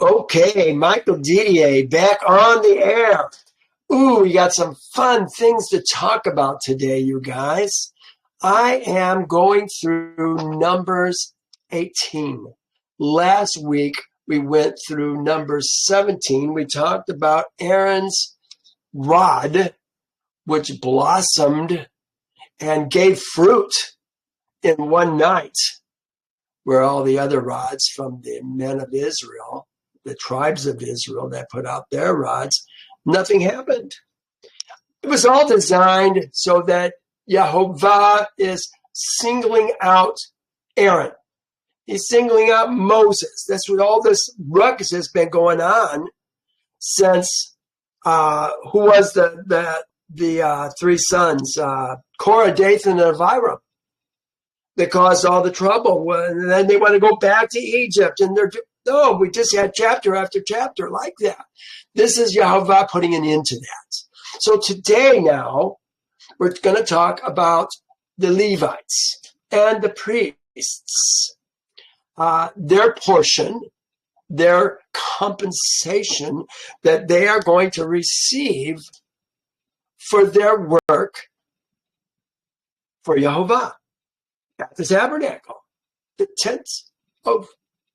Okay, Michael Didier back on the air. Ooh, we got some fun things to talk about today, you guys. I am going through Numbers 18. Last week, we went through Numbers 17. We talked about Aaron's rod, which blossomed and gave fruit in one night, where all the other rods from the men of Israel, the tribes of Israel that put out their rods, nothing happened. It was all designed so that Yehovah is singling out Aaron. He's singling out Moses. That's what all this ruckus has been going on since, who was the three sons, Korah, Dathan, and Abiram, that caused all the trouble. And then they want to go back to Egypt, and we just had chapter after chapter like that. This is Yehovah putting an end to that. So today now, we're going to talk about the Levites and the priests, their portion, their compensation that they are going to receive for their work for Yehovah at the tabernacle, the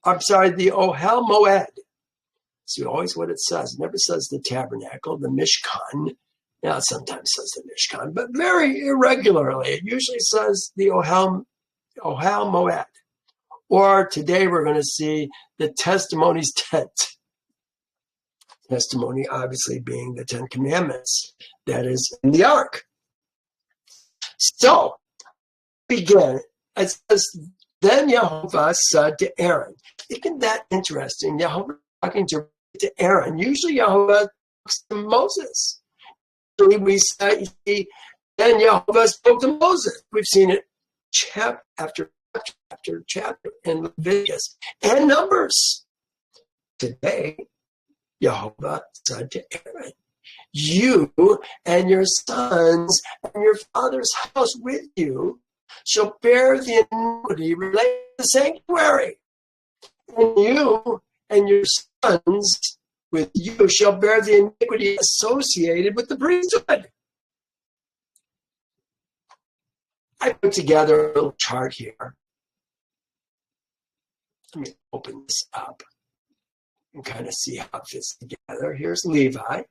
Ohel Moed. See, always what it says. It never says the tabernacle, the Mishkan. Now, it sometimes says the Mishkan, but very irregularly. It usually says the Ohel Moed. Or today we're going to see the testimony's tent. Testimony obviously being the 10 Commandments that is in the ark. So, begin. It says, then Yehovah said to Aaron. Isn't that interesting? Yehovah talking to Aaron. Usually Yehovah talks to Moses. We say, then Yehovah spoke to Moses. We've seen it chapter after chapter in Leviticus and Numbers. Today, Yehovah said to Aaron, you and your sons and your father's house with you shall bear the iniquity related to the sanctuary. And you and your sons with you shall bear the iniquity associated with the priesthood. I put together a little chart here. Let me open this up and kind of see how it fits together. Here's Levi.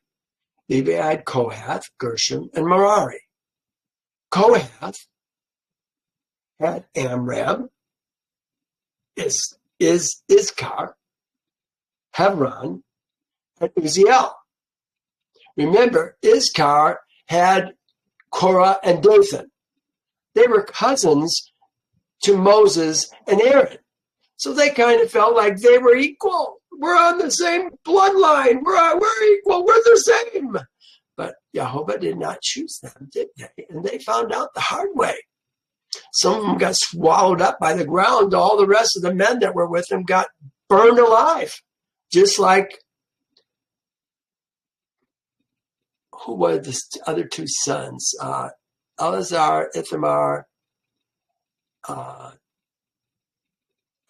Levi had Kohath, Gershom, and Merari. Kohath had Amram, Issachar, Hebron, and Uzziel. Remember, Issachar had Korah and Dathan. They were cousins to Moses and Aaron. So they kind of felt like they were equal. We're on the same bloodline. We're equal. We're the same. But Yehovah did not choose them, did they? And they found out the hard way. Some of them got swallowed up by the ground. All the rest of the men that were with them got burned alive. Just like, who were the other two sons? Eleazar, Ithamar.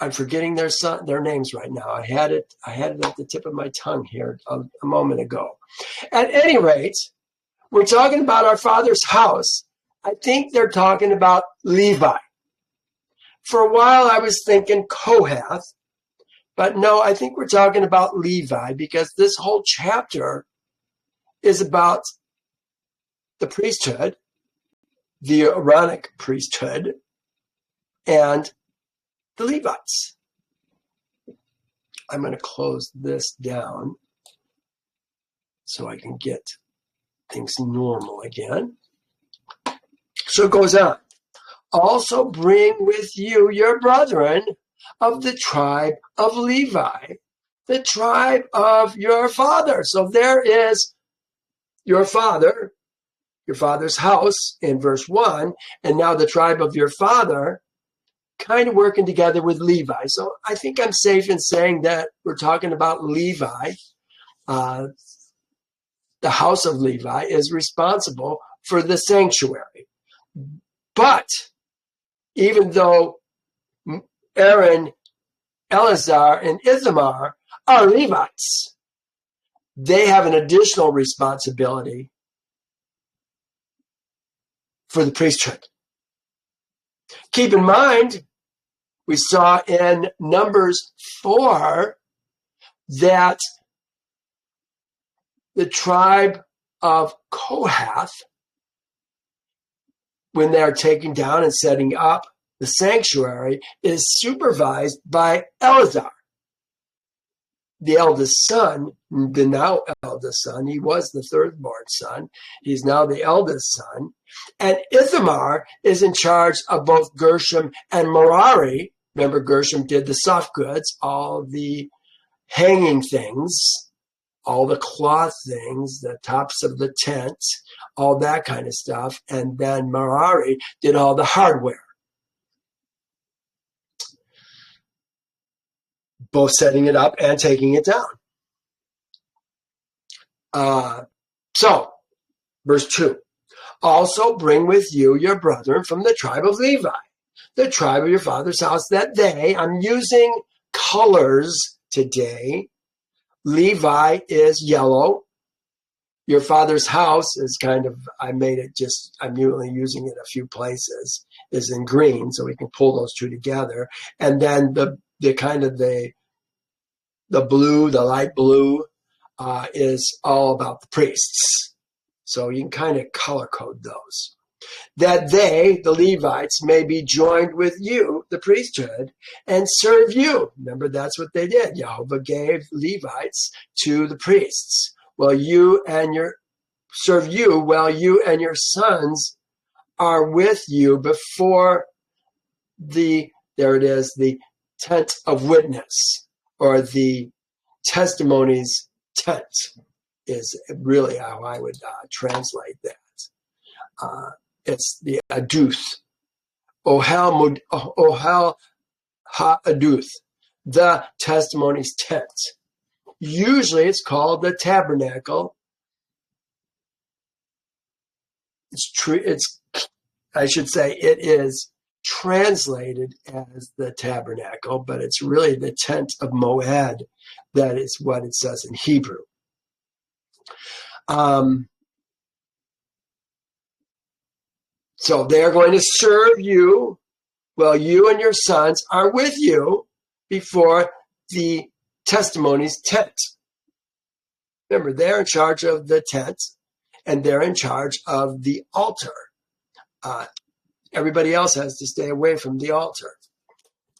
I'm forgetting their names right now. I had it at the tip of my tongue here a moment ago. At any rate, we're talking about our father's house. I think they're talking about Levi. For a while, I was thinking Kohath, but no, I think we're talking about Levi because this whole chapter is about the priesthood, the Aaronic priesthood, and the Levites. I'm going to close this down so I can get things normal again. So it goes on. Also bring with you your brethren of the tribe of Levi, the tribe of your father. So there is your father, your father's house in verse 1, and now the tribe of your father kind of working together with Levi. So I think I'm safe in saying that we're talking about Levi. The house of Levi is responsible for the sanctuary. But even though Aaron, Eleazar, and Ithamar are Levites. They have an additional responsibility for the priesthood. Keep in mind, we saw in Numbers 4 that the tribe of Kohath, when they're taking down and setting up the sanctuary, is supervised by Eleazar, the eldest son, the now eldest son. He was the third-born son. He's now the eldest son. And Ithamar is in charge of both Gershom and Merari. Remember, Gershom did the soft goods, all the hanging things, all the cloth things, the tops of the tent, all that kind of stuff. And then Merari did all the hardware, both setting it up and taking it down. So, verse 2. Also bring with you your brethren from the tribe of Levi, the tribe of your father's house, that they, I'm using colors today. Levi is yellow. Your father's house is kind of, I'm only using it a few places, is in green, so we can pull those two together. And then the blue, the light blue, is all about the priests. So you can kind of color code those. That they, the Levites, may be joined with you, the priesthood, and serve you. Remember, that's what they did. Yehovah gave Levites to the priests. Serve you while you and your sons are with you before the tent of witness, or the testimony's tent, is really how I would translate that. It's the aduth, ohel ha-aduth, the testimony's tent. Usually it's called the tabernacle. It is translated as the tabernacle, but it's really the tent of Moed. That is what it says in Hebrew. So they're going to serve you while you and your sons are with you before the testimony's tent. Remember, they're in charge of the tent, and they're in charge of the altar. Everybody else has to stay away from the altar.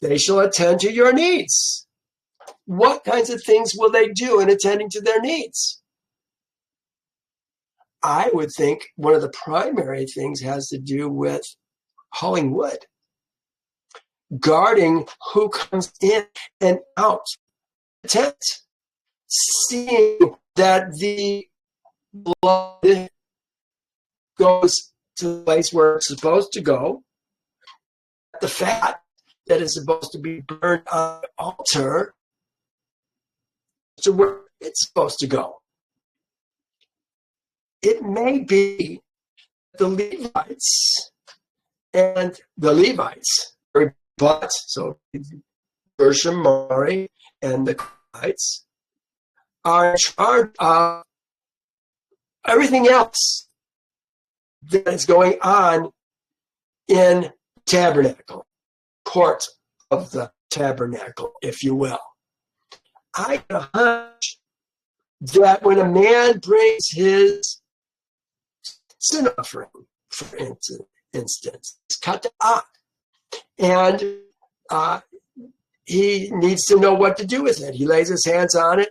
They shall attend to your needs. What kinds of things will they do in attending to their needs? I would think one of the primary things has to do with hauling wood, guarding who comes in and out the tent, seeing that the blood goes to the place where it's supposed to go, the fat that is supposed to be burned on the altar to where it's supposed to go. It may be the Levites, but so Gershom, Merari, and the Levites are in charge of everything else that is going on in the tabernacle, court of the tabernacle, if you will. I get a hunch that when a man brings his sin offering, for instance, it's kata'ah, and he needs to know what to do with it. He lays his hands on it,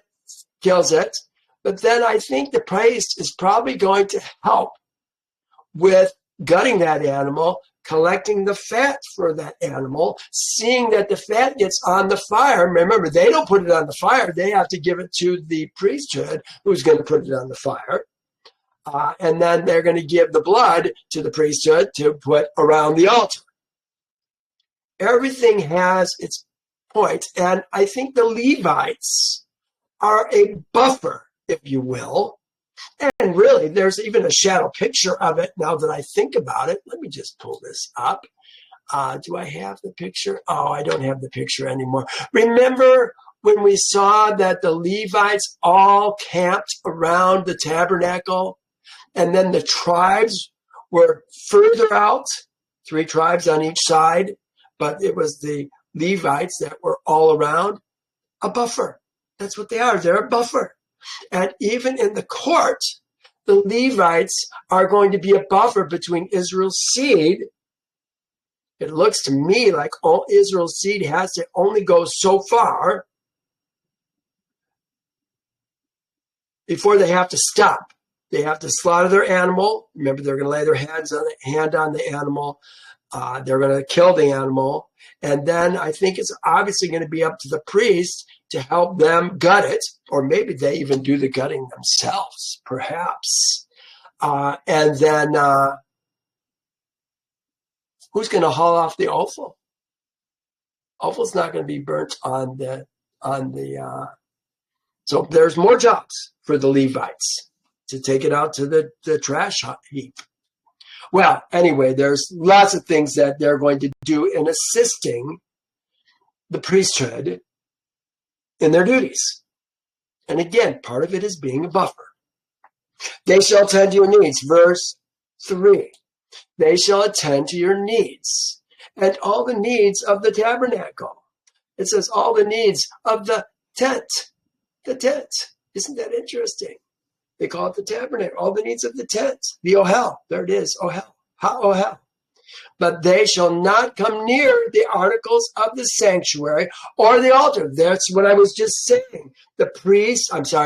kills it, but then I think the priest is probably going to help with gutting that animal, collecting the fat for that animal, seeing that the fat gets on the fire. Remember, they don't put it on the fire. They have to give it to the priesthood, who's going to put it on the fire. And then they're going to give the blood to the priesthood to put around the altar. Everything has its point. And I think the Levites are a buffer, if you will. And really, there's even a shadow picture of it now that I think about it. Let me just pull this up. Do I have the picture? Oh, I don't have the picture anymore. Remember when we saw that the Levites all camped around the tabernacle, and then the tribes were further out, 3 tribes on each side, but it was the Levites that were all around, a buffer. That's what they are. They're a buffer. And even in the court, the Levites are going to be a buffer between Israel's seed. It looks to me like all Israel's seed has to only go so far before they have to stop. They have to slaughter their animal. Remember, they're going to lay their hand on the animal. They're going to kill the animal. And then I think it's obviously going to be up to the priest to help them gut it, or maybe they even do the gutting themselves, perhaps. And then who's going to haul off the offal? Offal's not going to be burnt on the. So there's more jobs for the Levites to take it out to the trash heap. Well, anyway, there's lots of things that they're going to do in assisting the priesthood in their duties. And again, part of it is being a buffer. They shall attend to your needs. Verse 3. They shall attend to your needs and all the needs of the tabernacle. It says all the needs of the tent. The tent. Isn't that interesting? They call it the tabernacle. All the needs of the tent. The ohel. There it is. Ohel. Ha-ohel. But they shall not come near the articles of the sanctuary or the altar. That's what I was just saying. The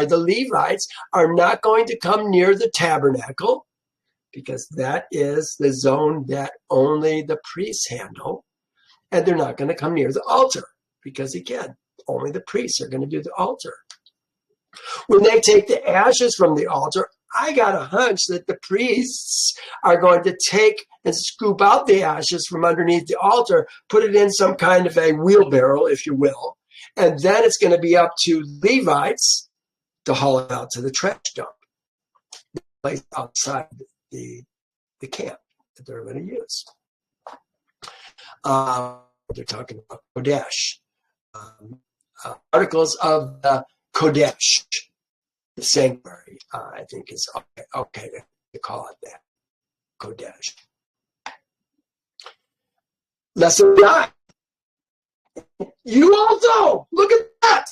Levites are not going to come near the tabernacle because that is the zone that only the priests handle. And they're not going to come near the altar because, again, only the priests are going to do the altar. When they take the ashes from the altar, I got a hunch that the priests are going to take and scoop out the ashes from underneath the altar, put it in some kind of a wheelbarrow, if you will, and then it's going to be up to Levites to haul it out to the trash dump, the place outside the camp that they're going to use. They're talking about Kodesh, articles of the Kodesh. The sanctuary, I think, is okay to call it that. Kodesh. Lesson 9. You also, look at that.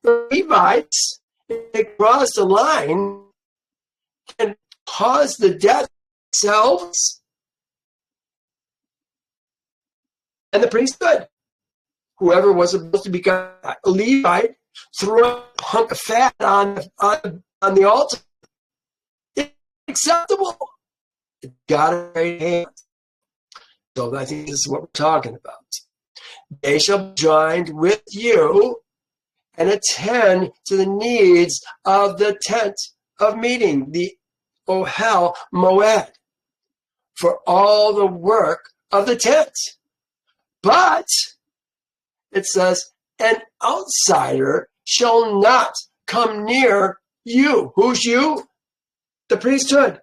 The Levites, if they cross the line, can cause the death themselves and the priesthood. Whoever was supposed to become a Levite threw a hunk of fat on the altar. It's acceptable. It got a great hand. So I think this is what we're talking about. They shall be joined with you and attend to the needs of the tent of meeting, the Ohel Moed, for all the work of the tent. But it says, an outsider shall not come near you. Who's you? The priesthood.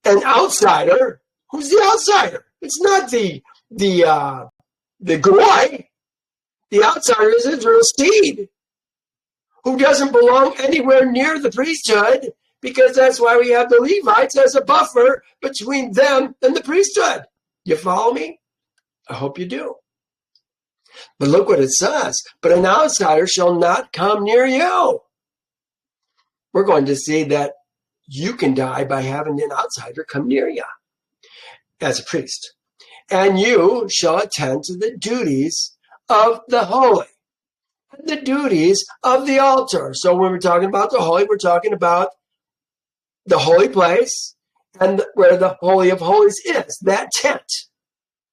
An outsider? Who's the outsider? It's not the goy. The outsider is Israel's seed, who doesn't belong anywhere near the priesthood, because that's why we have the Levites as a buffer between them and the priesthood. You follow me? I hope you do. But look what it says. But an outsider shall not come near you. We're going to see that you can die by having an outsider come near you as a priest. And you shall attend to the duties of the holy, and the duties of the altar. So when we're talking about the holy, we're talking about the holy place and where the Holy of Holies is, that tent.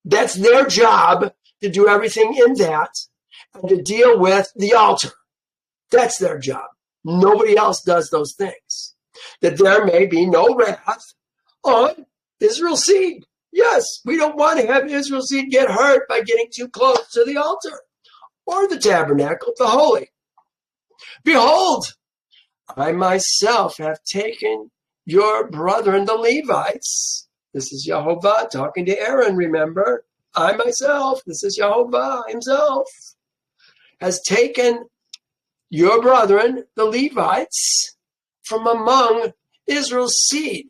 That's their job, to do everything in that and to deal with the altar. That's their job. Nobody else does those things. That there may be no wrath on Israel's seed. Yes, we don't want to have Israel's seed get hurt by getting too close to the altar or the tabernacle, the holy. Behold, I myself have taken your brethren, the Levites. This is Yehovah talking to Aaron, remember? I myself, this is Yehovah himself, has taken your brethren, the Levites, from among Israel's seed.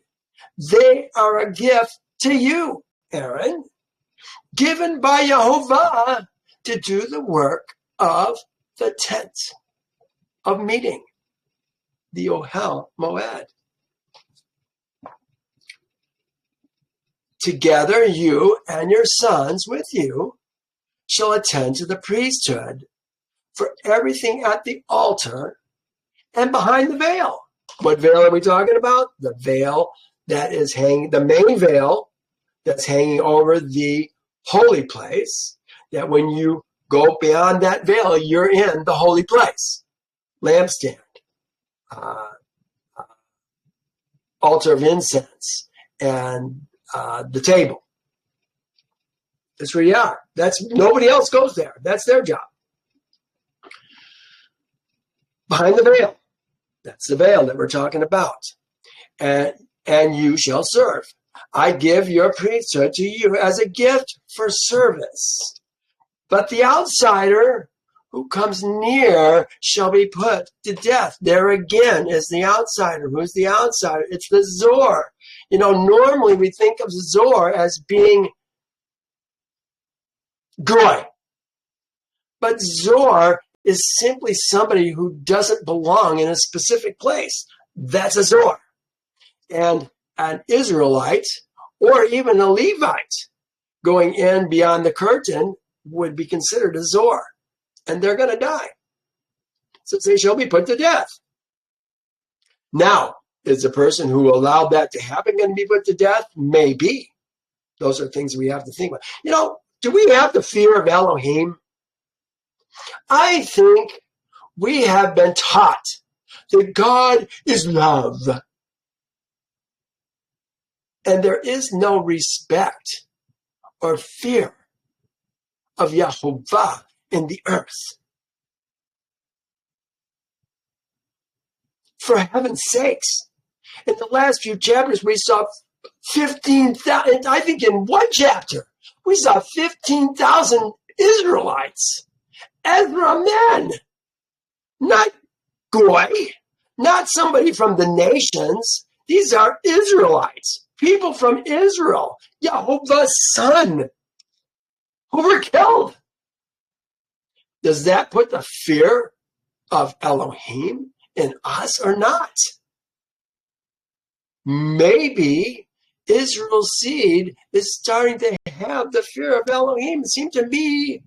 They are a gift to you, Aaron, given by Yehovah to do the work of the tent of meeting, the Ohel Moed. Together you and your sons with you shall attend to the priesthood for everything at the altar and behind the veil. What veil are we talking about? The veil that is hanging, the main veil that's hanging over the holy place, that when you go beyond that veil, you're in the holy place. Lampstand, altar of incense, and the table. That's where you are. Nobody else goes there. That's their job. Behind the veil. That's the veil that we're talking about. And you shall serve. I give your priesthood to you as a gift for service. But the outsider who comes near shall be put to death. There again is the outsider. Who's the outsider? It's the Zor. Normally we think of Zor as being Goy. But Zor is simply somebody who doesn't belong in a specific place. That's a Zor. And an Israelite or even a Levite going in beyond the curtain would be considered a Zor. And they're going to die. So they shall be put to death. Now, is the person who allowed that to happen going to be put to death? Maybe. Those are things we have to think about. Do we have the fear of Elohim? I think we have been taught that God is love. And there is no respect or fear of Yehovah in the earth. For heaven's sakes, in the last few chapters, we saw 15,000, I think in one chapter, we saw 15,000 Israelites. Ezra men, not Goy, not somebody from the nations. These are Israelites, people from Israel, Yehovah's son, who were killed. Does that put the fear of Elohim in us or not? Maybe Israel's seed is starting to have the fear of Elohim. It seemed to me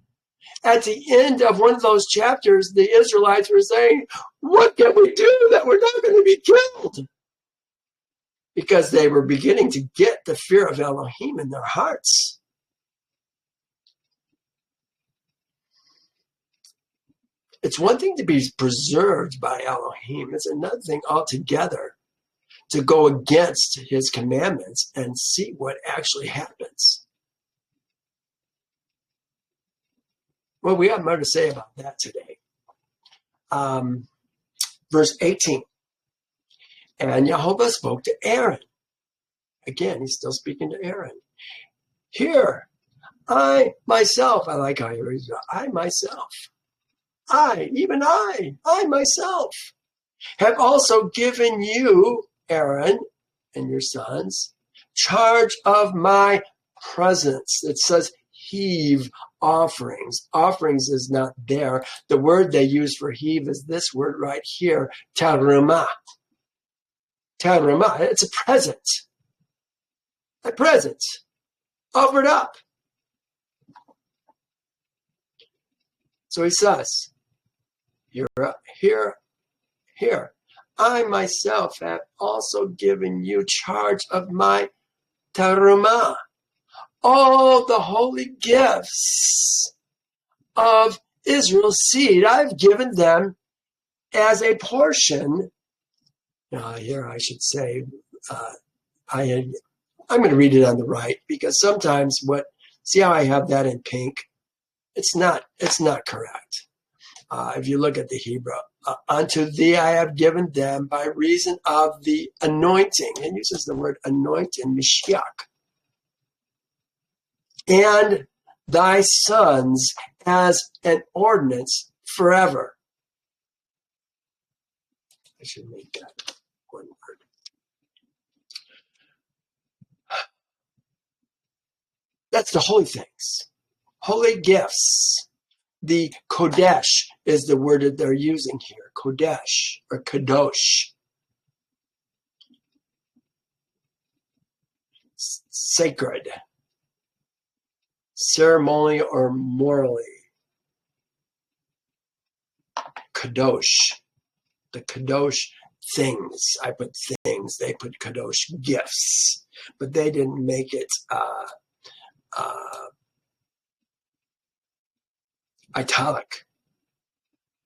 at the end of one of those chapters, the Israelites were saying, what can we do that we're not going to be killed? Because they were beginning to get the fear of Elohim in their hearts. It's one thing to be preserved by Elohim. It's another thing altogether to go against his commandments and see what actually happens. Well, we have more to say about that today. Verse 18. And Yehovah spoke to Aaron. Again, he's still speaking to Aaron. Here, I myself, I like how he reads, I myself, even I myself, have also given you, Aaron, and your sons, charge of my presence. It says heave offerings. Offerings is not there. The word they use for heave is this word right here, terumah. Terumah. It's a present. A present offered up. So he says, here, I myself have also given you charge of my terumah, all the holy gifts of Israel's seed. I've given them as a portion. Here I should say, I'm going to read it on the right, because sometimes see how I have that in pink? It's not correct. If you look at the Hebrew, unto thee I have given them by reason of the anointing. It uses the word anointing, Mashiach. And thy sons as an ordinance forever. I should make that one word. That's the holy things, holy gifts. The Kodesh is the word that they're using here, Kodesh or Kadosh. Sacred, ceremonially or morally. Kadosh, the Kadosh things. I put things, they put Kadosh gifts, but they didn't make it italic.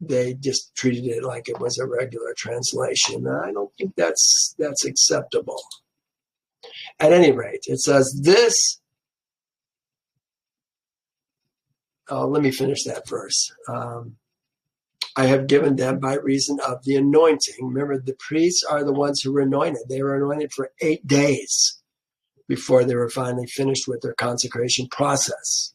They just treated it like it was a regular translation. I don't think that's acceptable. At any rate, it says this. Let me finish that verse. I have given them by reason of the anointing. Remember, the priests are the ones who were anointed. They were anointed for 8 days before they were finally finished with their consecration process.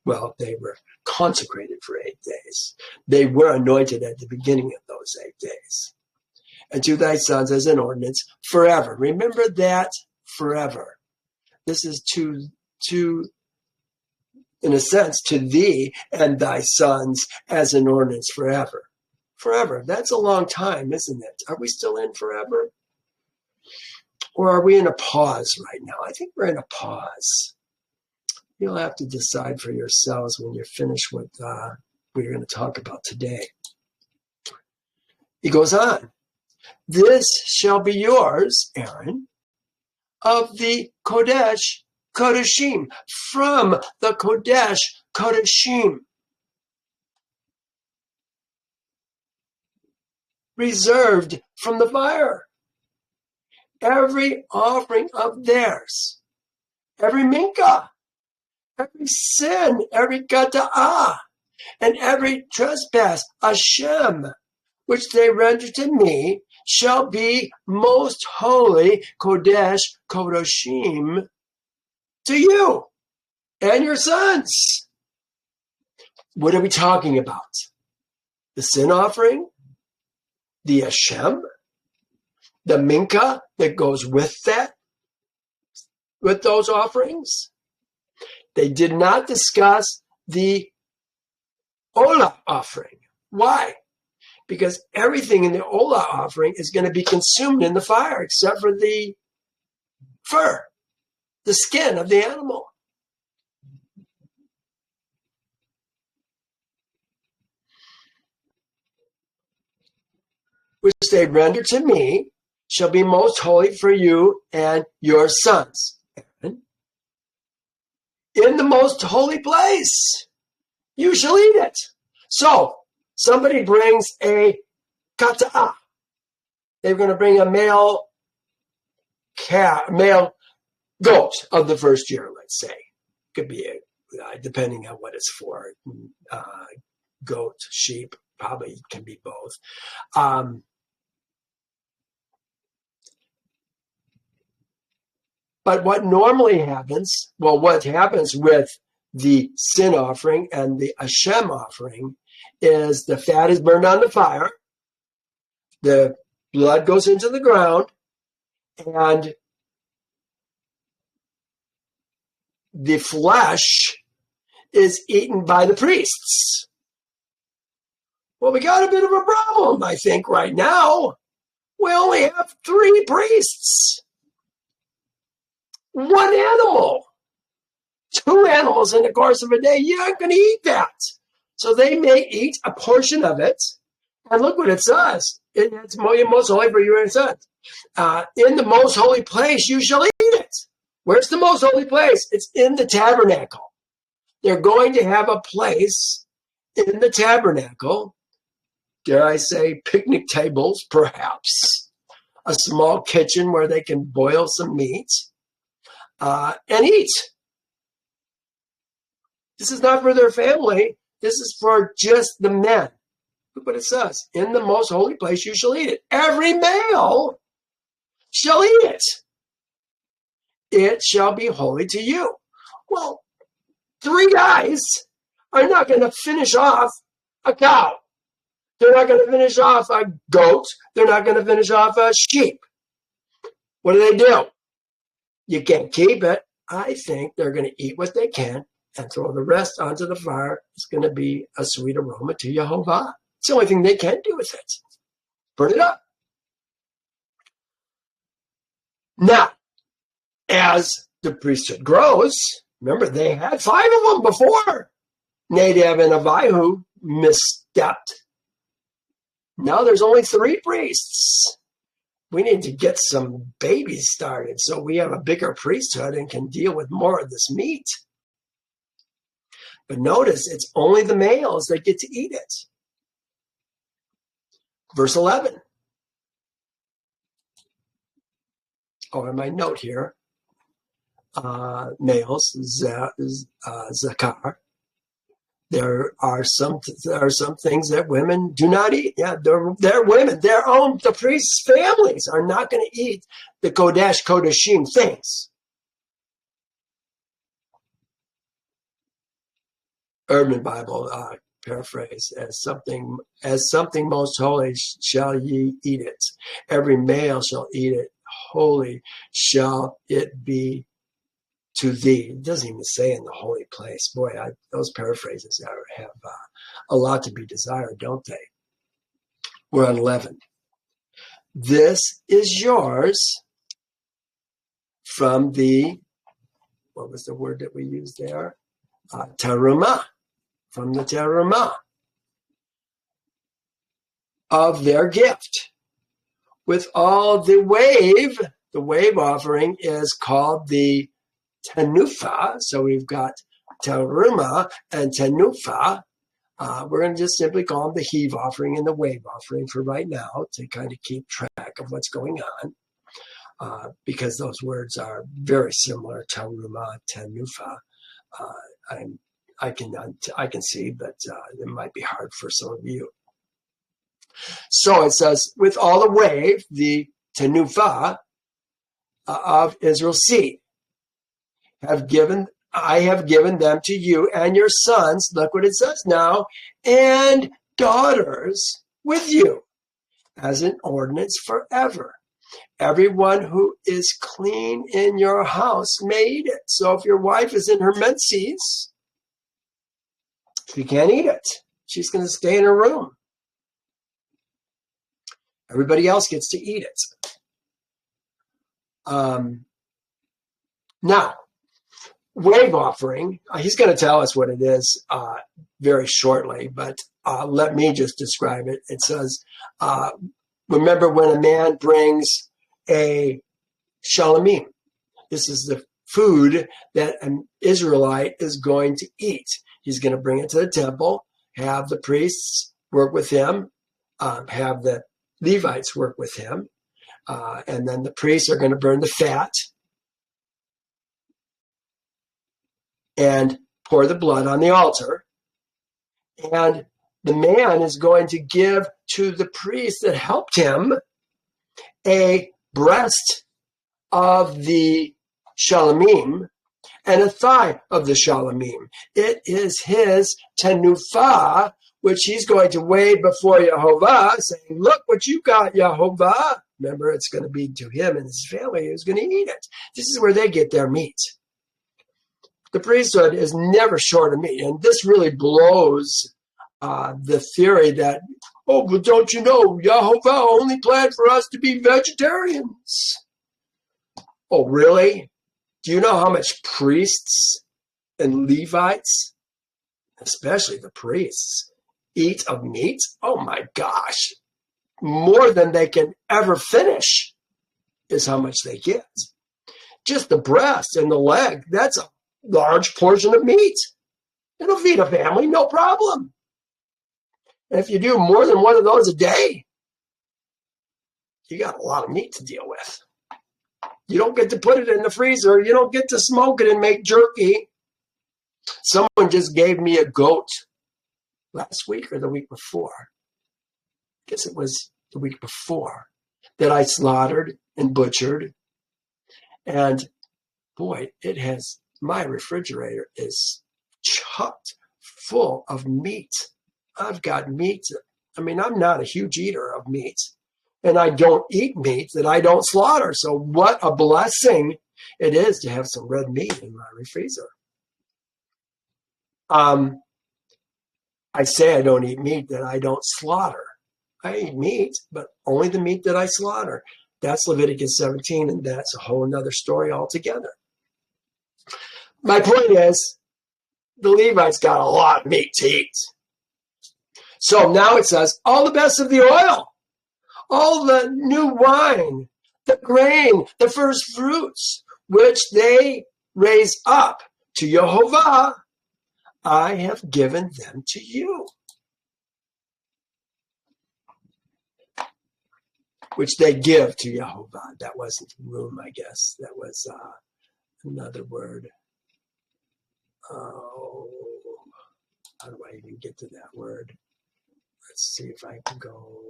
Well, they were consecrated for 8 days. They were anointed at the beginning of those 8 days. And to thy sons as an ordinance forever. Remember that, forever. This is to in a sense, to thee and thy sons as an ordinance forever. Forever. That's a long time, isn't it? Are we still in forever? Or are we in a pause right now? I think we're in a pause. You'll have to decide for yourselves when you're finished with what you're going to talk about today. He goes on. This shall be yours, Aaron, of the Kodesh Kodashim, from the Kodesh Kodashim. Reserved from the fire. Every offering of theirs, every minka, every sin, every kata'ah, and every trespass, Hashem, which they render to me, shall be most holy, Kodesh Kodashim, to you and your sons. What are we talking about? The sin offering? The Hashem? The minka that goes with that? With those offerings? They did not discuss the Olah offering. Why? Because everything in the Olah offering is going to be consumed in the fire except for the fur, the skin of the animal. Which they render to me shall be most holy for you and your sons. In the most holy place, you shall eat it. So, somebody brings a kata'ah. They're going to bring a male goat of the first year, let's say. Could be, depending on what it's for. Goat, sheep, probably can be both. But what normally happens, what happens with the sin offering and the Hashem offering is the fat is burned on the fire, the blood goes into the ground, and the flesh is eaten by the priests. Well, we got a bit of a problem, I think, right now. We only have 3 priests. 1 animal. 2 animals in the course of a day. You aren't going to eat that. So they may eat a portion of it. And look what it says. It's most holy for you and your sons. In the most holy place you shall eat it. Where's the most holy place? It's in the tabernacle. They're going to have a place in the tabernacle. Dare I say picnic tables, perhaps. A small kitchen where they can boil some meat. And eat. This is not for their family. This is for just the men. Look what it says. In the most holy place you shall eat it. Every male shall eat it. It shall be holy to you. Well, 3 guys are not going to finish off a cow. They're not going to finish off a goat. They're not going to finish off a sheep. What do? You can't keep it. I think they're going to eat what they can and throw the rest onto the fire. It's going to be a sweet aroma to Yehovah. It's the only thing they can do with it. Burn it up. Now, as the priesthood grows, remember they had 5 of them before. Nadab and Abihu misstepped. Now there's only 3 priests. We need to get some babies started so we have a bigger priesthood and can deal with more of this meat. But notice, it's only the males that get to eat it. Verse 11. Oh, in my note here, males, zakar. There are some things that women do not eat. Yeah, they're women. The priests' families are not going to eat the Kodesh Kodeshim things. Urban Bible paraphrase, as something most holy shall ye eat it. Every male shall eat it. Holy shall it be to thee. It doesn't even say in the holy place. Boy, those paraphrases have a lot to be desired, don't they? We're on 11. This is yours from the, what was the word that we used there? Terumah, from the terumah of their gift. With all the wave offering is called the tenufa. So we've got terumah and tenufa. We're going to just simply call them the heave offering and the wave offering for right now to kind of keep track of what's going on, because those words are very similar, terumah, tenufa. I can see, but it might be hard for some of you. So it says, with all the wave, the tenufa of Israel's seed, I have given them to you and your sons, look what it says now, and daughters with you, as an ordinance forever. Everyone who is clean in your house may eat it. So if your wife is in her menses, she can't eat it. She's going to stay in her room. Everybody else gets to eat it. Now, wave offering, he's going to tell us what it is very shortly, but let me just describe it. It says, remember when a man brings a shalamim. This is the food that an Israelite is going to eat. He's going to bring it to the temple, have the priests work with him, have the Levites work with him, and then the priests are going to burn the fat and pour the blood on the altar. And the man is going to give to the priest that helped him a breast of the shalamim and a thigh of the shalamim. It is his tenufa, which he's going to wave before Yehovah, saying, look what you got, Yehovah. Remember, it's going to be to him and his family who's going to eat it. This is where they get their meat. The priesthood is never short of meat, and this really blows the theory that, oh, but don't you know, Yehovah only planned for us to be vegetarians. Oh, really? Do you know how much priests and Levites, especially the priests, eat of meat? Oh my gosh. More than they can ever finish is how much they get. Just the breast and the leg, that's a large portion of meat. It'll feed a family, no problem. And if you do more than one of those a day, you got a lot of meat to deal with. You don't get to put it in the freezer. You don't get to smoke it and make jerky. Someone just gave me a goat last week or the week before. I guess it was the week before that I slaughtered and butchered. And boy, my refrigerator is chocked full of meat. I've got meat. I mean, I'm not a huge eater of meat, and I don't eat meat that I don't slaughter. So what a blessing it is to have some red meat in my freezer. I say I don't eat meat that I don't slaughter. I eat meat, but only the meat that I slaughter. That's Leviticus 17, and that's a whole other story altogether. My point is, the Levites got a lot of meat to eat. So now it says, all the best of the oil, all the new wine, the grain, the first fruits, which they raise up to Yehovah, I have given them to you. Which they give to Yehovah. That wasn't room, I guess. That was another word. Oh, how do I even get to that word? Let's see if I can go.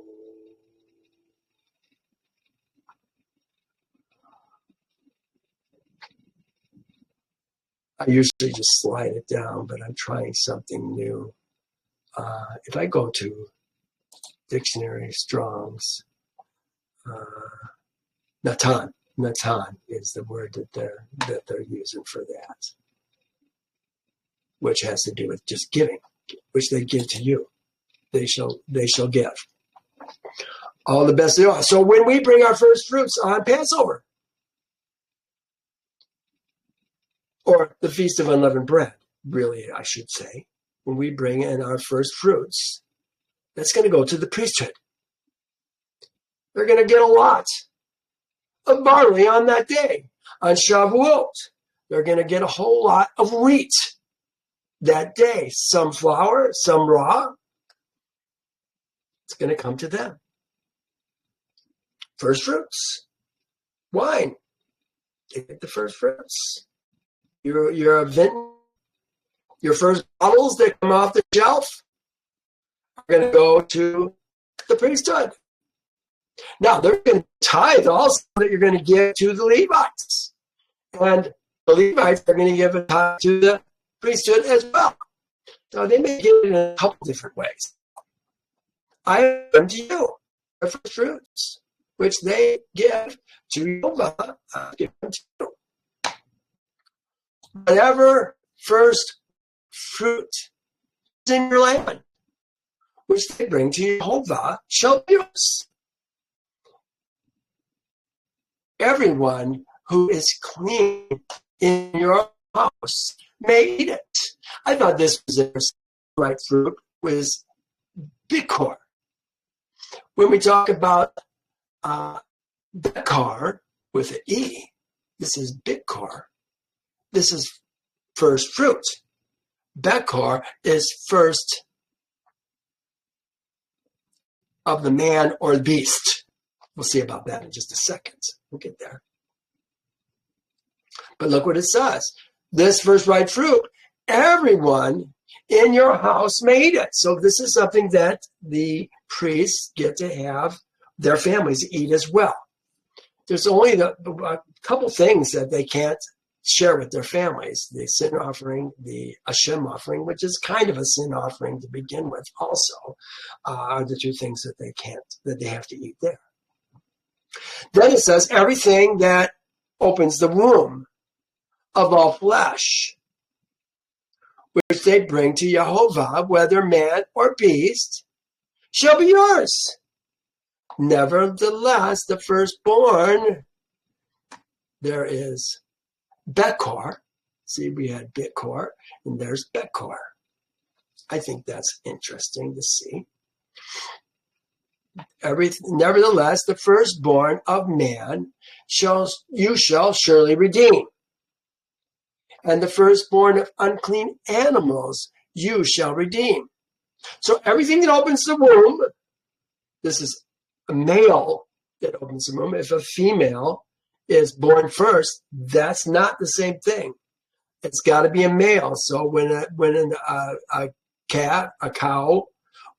I usually just slide it down, but I'm trying something new. If I go to Dictionary Strong's, Natan is the word that they're using for that, which has to do with just giving, which they give to you. They shall give. All the best of all. So when we bring our first fruits on Passover, or the Feast of Unleavened Bread, really, I should say, when we bring in our first fruits, that's going to go to the priesthood. They're going to get a lot of barley on that day. On Shavuot, they're going to get a whole lot of wheat that day. Some flour, some raw. It's going to come to them. First fruits. Wine. They get the first fruits. Your first bottles that come off the shelf are going to go to the priesthood. Now, they're going to tithe also that you're going to give to the Levites. And the Levites are going to give a tithe to the priesthood as well. So they may give it in a couple different ways. I have them to you, their first fruits, which they give to Yehovah. I give them to you. Whatever first fruit is in your land, which they bring to Yehovah, shall be yours. Everyone who is clean in your house may eat it. I thought this was the right fruit was bikor. When we talk about bekar with an E, this is bikor. This is first fruit. Bekar is first of the man or the beast. We'll see about that in just a second. We'll get there. But look what it says. This first right fruit, everyone in your house may eat it. So this is something that the priests get to have their families eat as well. There's only a couple things that they can't share with their families. The sin offering, the Hashem offering, which is kind of a sin offering to begin with also, are the two things that they have to eat there. Then it says everything that opens the womb of all flesh, which they bring to Yehovah, whether man or beast, shall be yours. Nevertheless, the firstborn, there is Bekor. See, we had Bikor, and there's Bekor. I think that's interesting to see. Nevertheless, the firstborn of man you shall surely redeem. And the firstborn of unclean animals you shall redeem. So everything that opens the womb, this is a male that opens the womb. If a female is born first, that's not the same thing. It's got to be a male. So when a cat, a cow,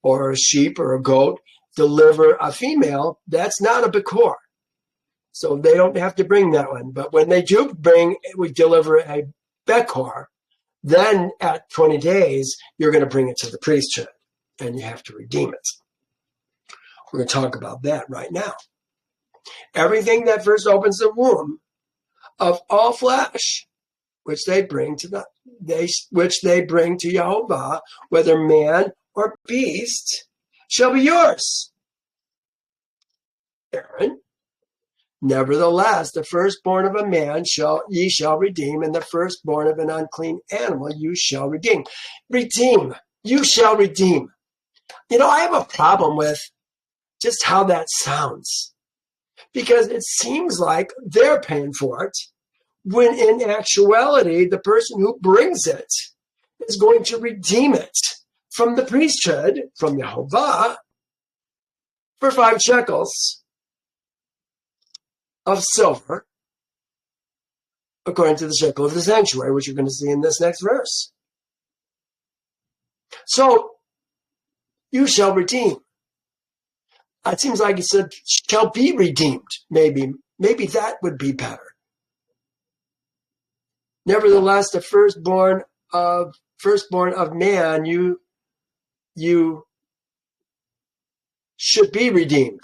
or a sheep or a goat deliver a female, that's not a Bekor. So they don't have to bring that one. But when they do we deliver a Bekor, Then at 20 days, you're going to bring it to the priesthood, and you have to redeem it. We're going to talk about that right now. Everything that first opens the womb of all flesh, which they bring to Yehovah, whether man or beast, shall be yours. Aaron, nevertheless, the firstborn of a man ye shall redeem, and the firstborn of an unclean animal you shall redeem. Redeem. You shall redeem. I have a problem with just how that sounds, because it seems like they're paying for it, when in actuality, the person who brings it is going to redeem it from the priesthood, from Yehovah, for 5 shekels of silver, according to the shekel of the sanctuary, which you're going to see in this next verse. So, you shall redeem. It seems like he said, shall be redeemed. Maybe that would be better. Nevertheless, the firstborn of man, you should be redeemed.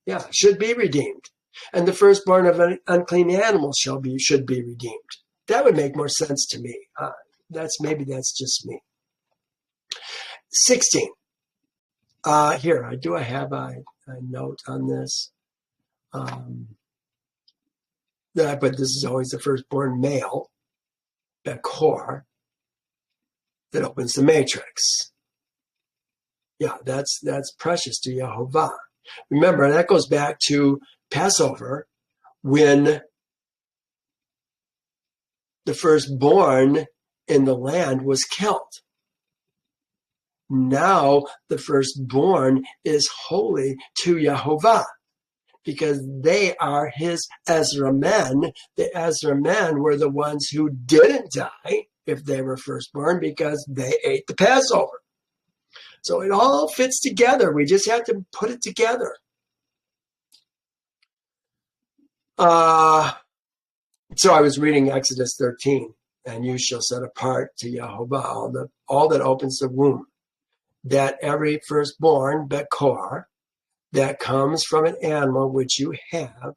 Yeah, should be redeemed. And the firstborn of an unclean animal should be redeemed. That would make more sense to me. That's just me. 16. Here, I have a note on this. But this is always the firstborn male, Bekor, that opens the matrix. Yeah, that's precious to Yehovah. Remember, that goes back to Passover, when the firstborn in the land was killed. Now the firstborn is holy to Yehovah, because they are his Ezra men. The Ezra men were the ones who didn't die if they were firstborn, because they ate the Passover. So it all fits together. We just have to put it together. So I was reading Exodus 13, and you shall set apart to Yehovah all that opens the womb, that every firstborn, Bekor, that comes from an animal which you have,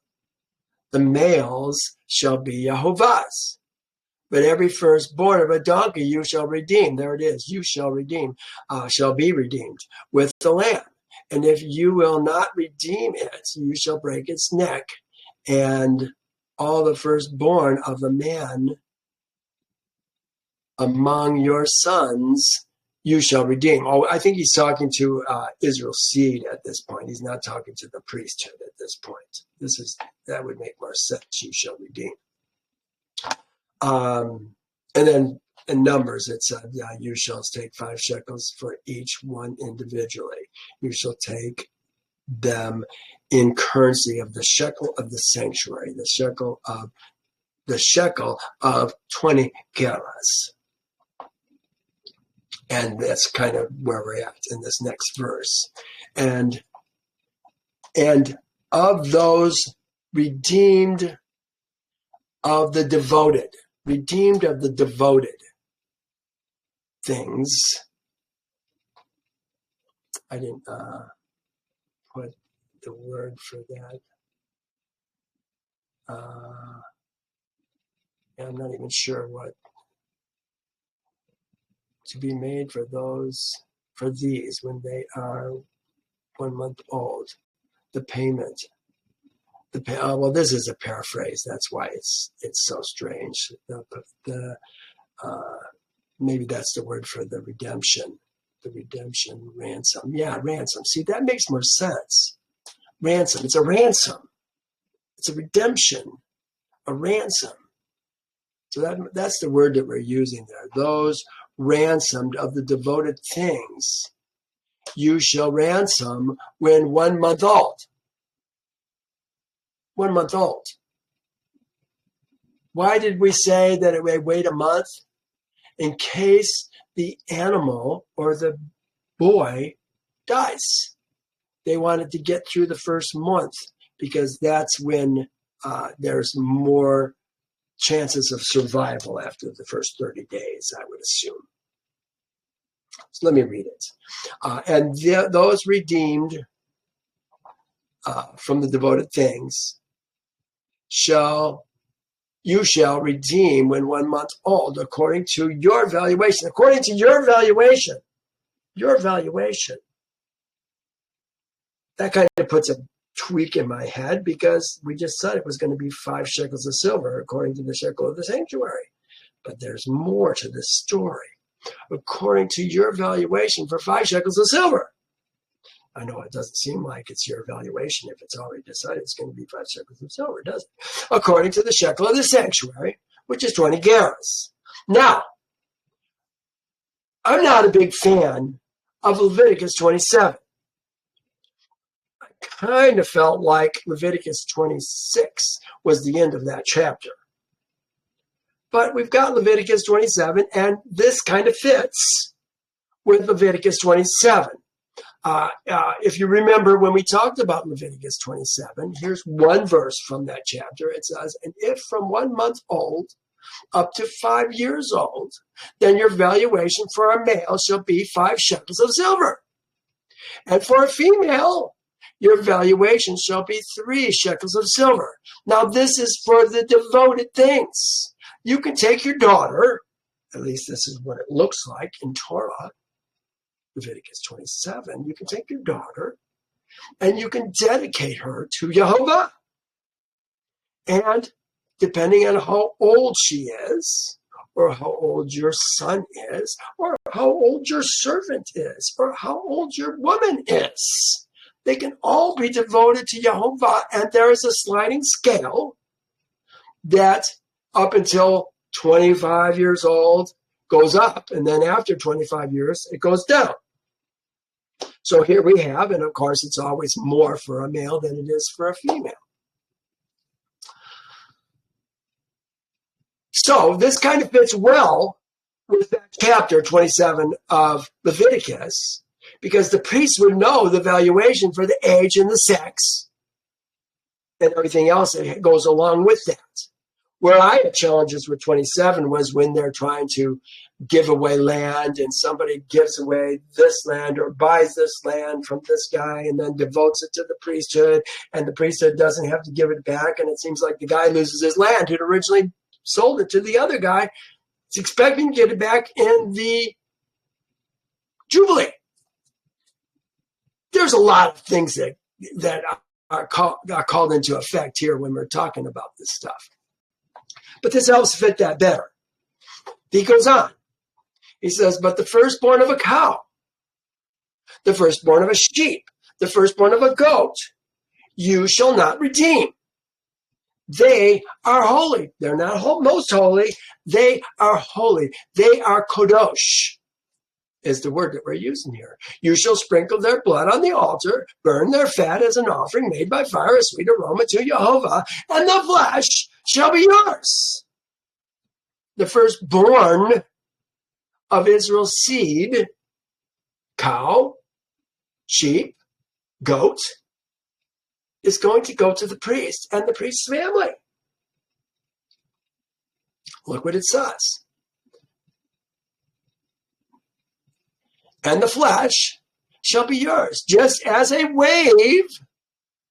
the males shall be Yehovah's. But every firstborn of a donkey you shall redeem. There it is. You shall redeem, shall be redeemed with the lamb. And if you will not redeem it, you shall break its neck. And all the firstborn of the man among your sons you shall redeem. Oh, I think he's talking to Israel's seed at this point. He's not talking to the priesthood at this point. That would make more sense. You shall redeem. And then in Numbers, it said, you shall take 5 shekels for each one individually. You shall take them in currency of the shekel of the sanctuary, the shekel of 20 gerahs. And that's kind of where we're at in this next verse. And of those redeemed of the devoted things, I didn't put the word for that. I'm not even sure what to be made for these when they are 1 month old. The payment. Well, this is a paraphrase. That's why it's so strange. Maybe that's the word for the redemption. The redemption, ransom. Yeah, ransom. See, that makes more sense. Ransom. It's a ransom. It's a redemption. A ransom. So that's the word that we're using there. Those ransomed of the devoted things, you shall ransom when 1 month old. 1 month old. Why did we say that it may wait a month? In case the animal or the boy dies. They wanted to get through the first month, because that's when there's more chances of survival after the first 30 days, I would assume. So let me read it. And those redeemed from the devoted things you shall redeem when 1 month old, according to your valuation. According to your valuation. Your valuation. That kind of puts a tweak in my head because we just said it was going to be 5 shekels of silver according to the shekel of the sanctuary. But there's more to this story. According to your valuation for 5 shekels of silver. I know it doesn't seem like it's your valuation if it's already decided it's going to be 5 shekels of silver, does it? According to the shekel of the sanctuary, which is 20 gerahs. Now, I'm not a big fan of Leviticus 27. I kind of felt like Leviticus 26 was the end of that chapter. But we've got Leviticus 27, and this kind of fits with Leviticus 27. If you remember when we talked about Leviticus 27, here's one verse from that chapter. It says, and if from 1 month old up to 5 years old, then your valuation for a male shall be 5 shekels of silver. And for a female, your valuation shall be 3 shekels of silver. Now this is for the devoted things. You can take your daughter, at least this is what it looks like in Torah, Leviticus 27, you can take your daughter and you can dedicate her to Yehovah. And depending on how old she is, or how old your son is, or how old your servant is, or how old your woman is, they can all be devoted to Yehovah. And there is a sliding scale that up until 25 years old goes up, and then after 25 years, it goes down. So here we have, and of course, it's always more for a male than it is for a female. So this kind of fits well with that chapter 27 of Leviticus, because the priests would know the valuation for the age and the sex and everything else that goes along with that. Where I had challenges with 27 was when they're trying to give away land and somebody gives away this land or buys this land from this guy and then devotes it to the priesthood, and the priesthood doesn't have to give it back, and it seems like the guy loses his land who'd originally sold it to the other guy. It's expecting to get it back in the Jubilee. There's a lot of things that are called into effect here when we're talking about this stuff. But this helps fit that better. He goes on. He says, but the firstborn of a cow, the firstborn of a sheep, the firstborn of a goat, you shall not redeem. They are holy. They're not most holy. They are holy. They are kodosh, is the word that we're using here. You shall sprinkle their blood on the altar, burn their fat as an offering made by fire, a sweet aroma to Yehovah, and the flesh shall be yours. The firstborn of Israel's seed, cow, sheep, goat, is going to go to the priest and the priest's family. Look what it says. And the flesh shall be yours, just as a wave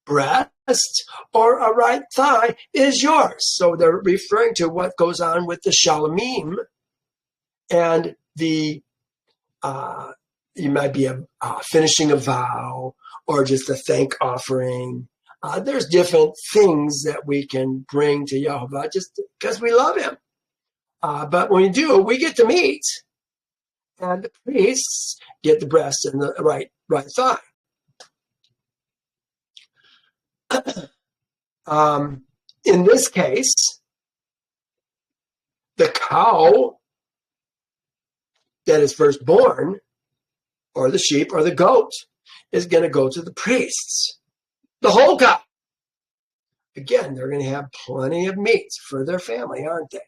breast or a right thigh is yours. So they're referring to what goes on with the shalomim and the, you might be finishing a vow or just a thank offering. There's different things that we can bring to Yehovah just because we love him. But when we do, we get the meat, and the priests get the breast and the right thigh. In this case, the cow that is firstborn, or the sheep or the goat, is going to go to the priests. The whole cow. Again, they're going to have plenty of meat for their family, aren't they?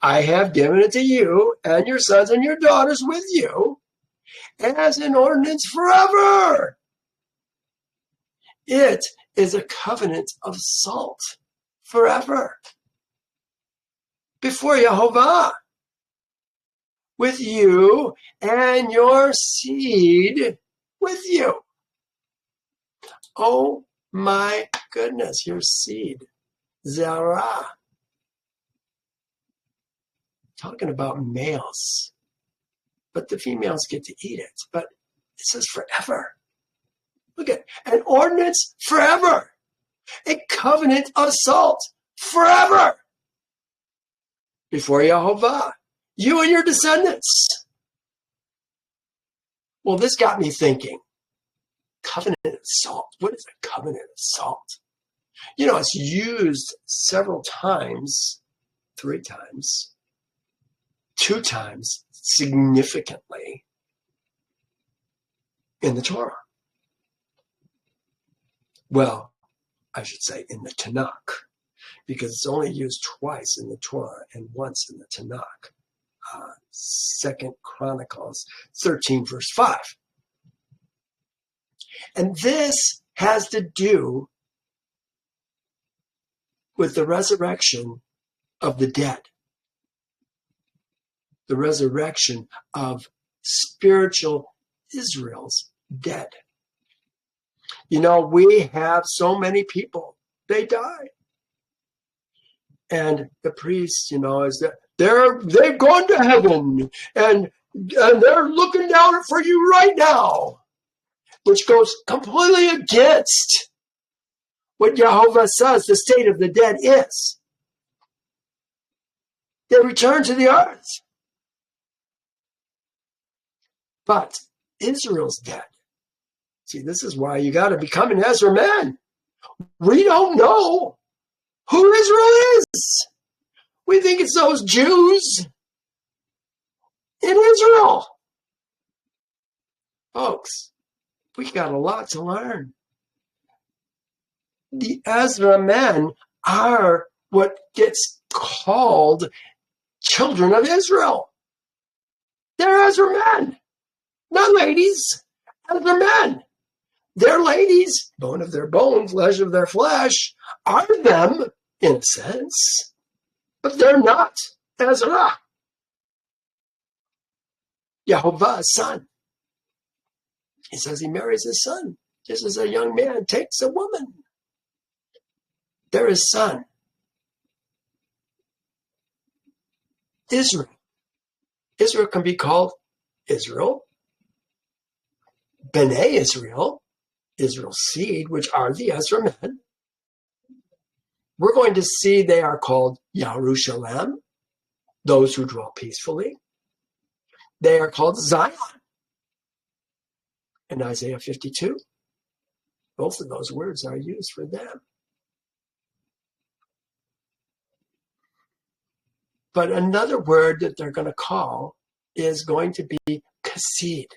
I have given it to you and your sons and your daughters with you as an ordinance forever. It is a covenant of salt forever. before Yehovah, with you and your seed with you. Oh my goodness, your seed. Zerah. Talking about males. But the females get to eat it. But it says forever. Look at an ordinance forever. A covenant of salt forever. Before Yehovah. You and your descendants. Well, this got me thinking. Covenant of salt. What is a covenant of salt? You know, it's used several times, 3 times, 2 times significantly in the Torah. Well, I should say in the Tanakh, because it's only used twice in the Torah and once in the Tanakh. 2 Chronicles 13, verse 5. And this has to do with the resurrection of the dead. The resurrection of spiritual Israel's dead. You know, we have so many people, they die. And the priest, you know, is that they've gone to heaven and they're looking down for you right now, which goes completely against what Yehovah says the state of the dead is. They return to the earth. But Israel's dead. See, this is why you got to become an Ezra man. We don't know who Israel is. We think it's those Jews in Israel. Folks, we got a lot to learn. The Ezra men are what gets called children of Israel. They're Ezra men, not ladies. Ezra men. They're ladies, bone of their bone, flesh of their flesh, are them in a sense, but they're not Ezra. Yehovah's son. He says he marries his son, just as a young man takes a woman. They're his son. Israel. Israel can be called Israel, B'nai Israel, Israel's seed, which are the Ezra men. We're going to see they are called Yerushalayim, those who dwell peacefully. They are called Zion in Isaiah 52. Both of those words are used for them. But another word that they're going to call is going to be Kasid.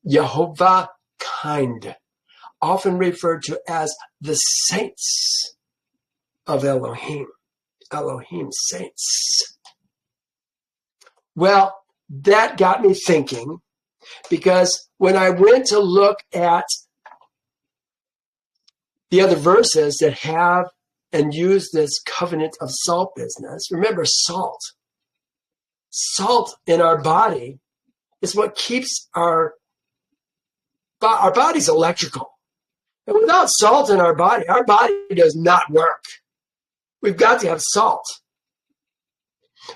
Yehovah kind, often referred to as the saints of Elohim. Elohim saints. Well, that got me thinking, because when I went to look at the other verses that have and use this covenant of salt business, remember salt. Salt in our body is what keeps our body's electrical. And without salt in our body does not work. We've got to have salt.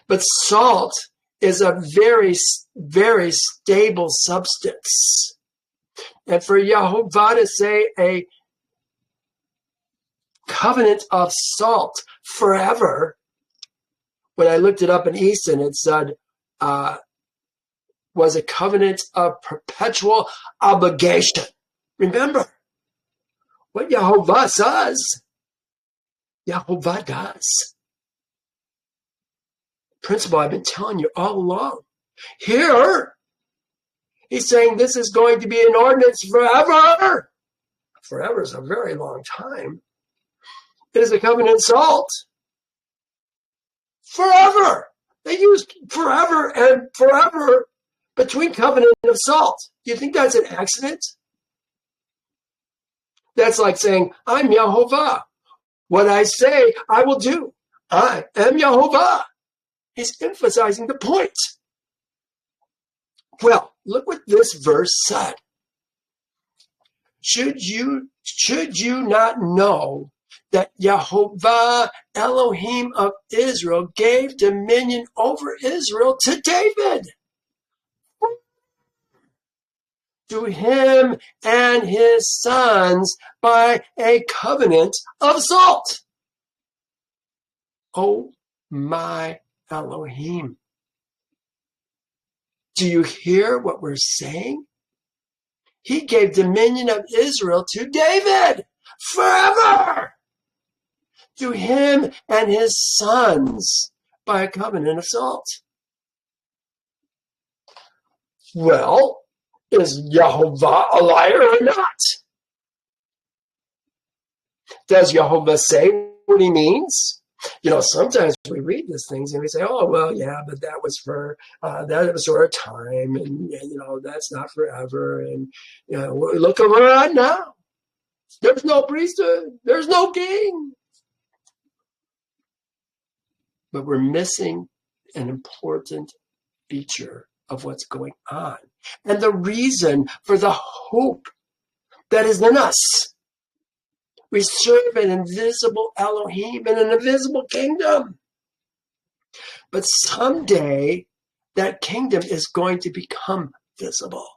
But salt is a very, very stable substance. And for Yehovah to say a covenant of salt forever, when I looked it up in Easton, it said, was a covenant of perpetual obligation. Remember, what Yehovah says, Yehovah does. Principle I've been telling you all along. Here, he's saying this is going to be an ordinance forever. Forever is a very long time. It is a covenant of salt. Forever. They used forever and forever between covenant of salt. Do you think that's an accident? That's like saying, I'm Yehovah. What I say, I will do. I am Yehovah. He's emphasizing the point. Well, look what this verse said. Should you not know that Yehovah, Elohim of Israel, gave dominion over Israel to David, to him and his sons by a covenant of salt? Oh my Elohim. Do you hear what we're saying? He gave dominion of Israel to David forever, to him and his sons by a covenant of salt. Well, is Yehovah a liar or not? Does Yehovah say what he means? You know, sometimes we read these things and we say, oh, well, yeah, but that was for a time, and you know, that's not forever. And you know, look around now. There's no priesthood. There's no king. But we're missing an important feature of what's going on, and the reason for the hope that is in us. We serve an invisible Elohim in an invisible kingdom. But someday, that kingdom is going to become visible.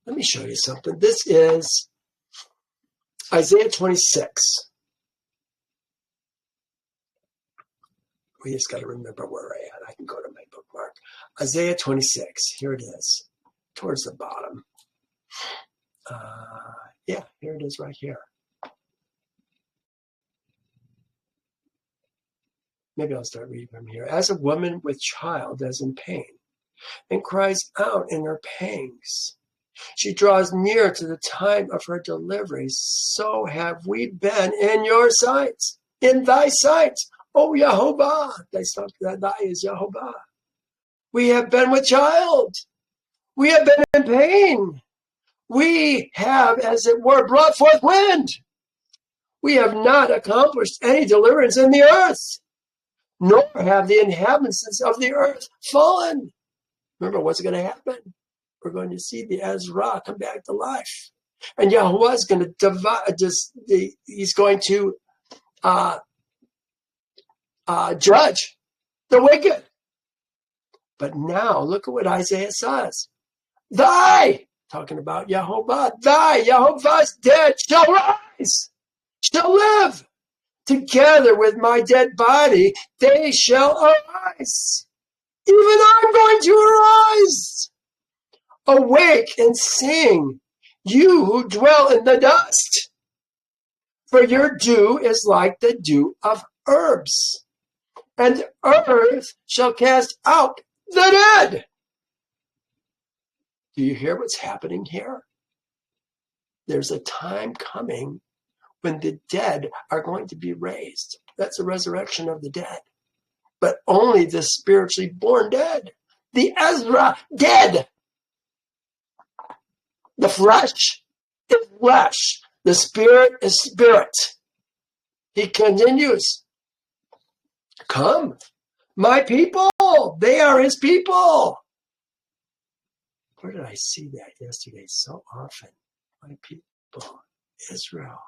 Let me show you something. This is Isaiah 26. We just got to remember where I am. I can go to my bookmark. Isaiah 26. Here it is, towards the bottom. Yeah, here it is right here. Maybe I'll start reading from here. As a woman with child is in pain and cries out in her pangs, she draws near to the time of her delivery. So have we been in your sight, in thy sight, O Yehovah. Thy is Yehovah. We have been with child. We have been in pain. We have, as it were, brought forth wind. We have not accomplished any deliverance in the earth, nor have the inhabitants of the earth fallen. Remember what's going to happen? We're going to see the Ezra come back to life. And Yehovah is going to he's going to judge the wicked. But now, look at what Isaiah says. Thy, talking about Yehovah, thy, Yehovah's dead, shall rise, shall live. Together with my dead body, they shall arise. Even I'm going to arise. Awake and sing, you who dwell in the dust. For your dew is like the dew of herbs, and earth shall cast out the dead. Do you hear what's happening here? There's a time coming when the dead are going to be raised. That's the resurrection of the dead. But only the spiritually born dead. The Ezra dead. The flesh is flesh. The spirit is spirit. He continues. Come, my people. They are his people. Where did I see that yesterday so often? My people, Israel.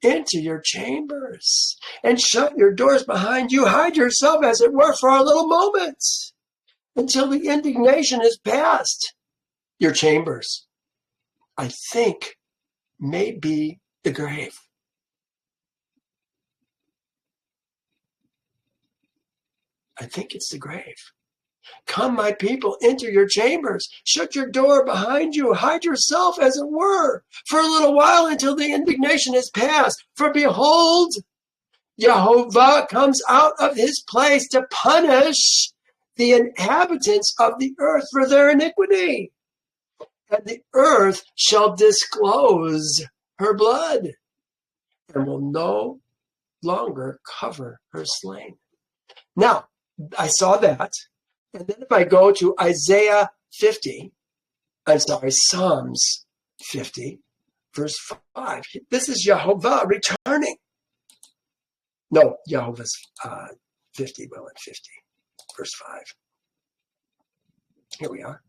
Into your chambers and shut your doors behind you. Hide yourself, as it were, for a little moment until the indignation is past. Your chambers, I think, may be the grave. I think it's the grave. Come, my people, enter your chambers. Shut your door behind you. Hide yourself, as it were, for a little while until the indignation is past. For behold, Yehovah comes out of his place to punish the inhabitants of the earth for their iniquity. And the earth shall disclose her blood and will no longer cover her slain. Now, I saw that. And then if I go to Psalms 50, verse 5, this is Yehovah returning. No, Yehovah's 50, well, at 50, verse 5. Here we are.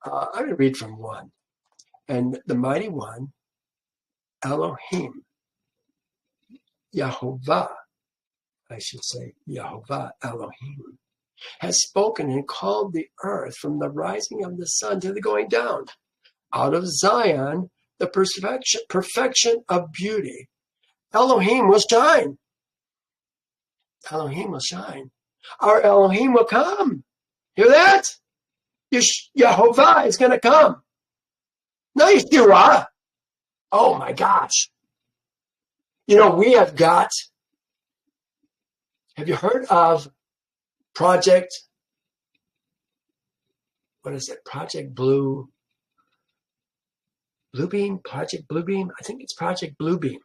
I'm going to read from 1. And the mighty one, Elohim, Yehovah, I should say, Yehovah Elohim, has spoken and called the earth from the rising of the sun to the going down. Out of Zion, the perfection of beauty. Elohim will shine. Elohim will shine. Our Elohim will come. Hear that? Yehovah is going to come. No, Yeshua. Oh my gosh. You know, we have got, have you heard of Project, what is it? Project Blue Beam? Project Blue Beam? I think it's Project Blue Beam.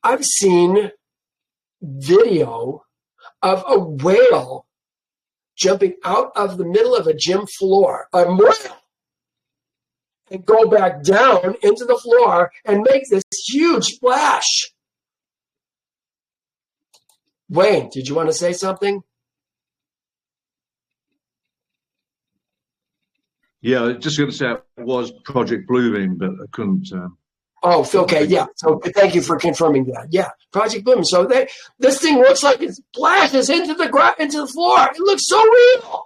I've seen video of a whale jumping out of the middle of a gym floor, a whale, and go back down into the floor and make this huge splash. Wayne, did you want to say something? Yeah, I was just going to say it was Project Bluebeam, but I couldn't. Oh, okay, yeah. So thank you for confirming that. Yeah, Project Bluebeam. So this thing looks like it splashes into the floor. It looks so real.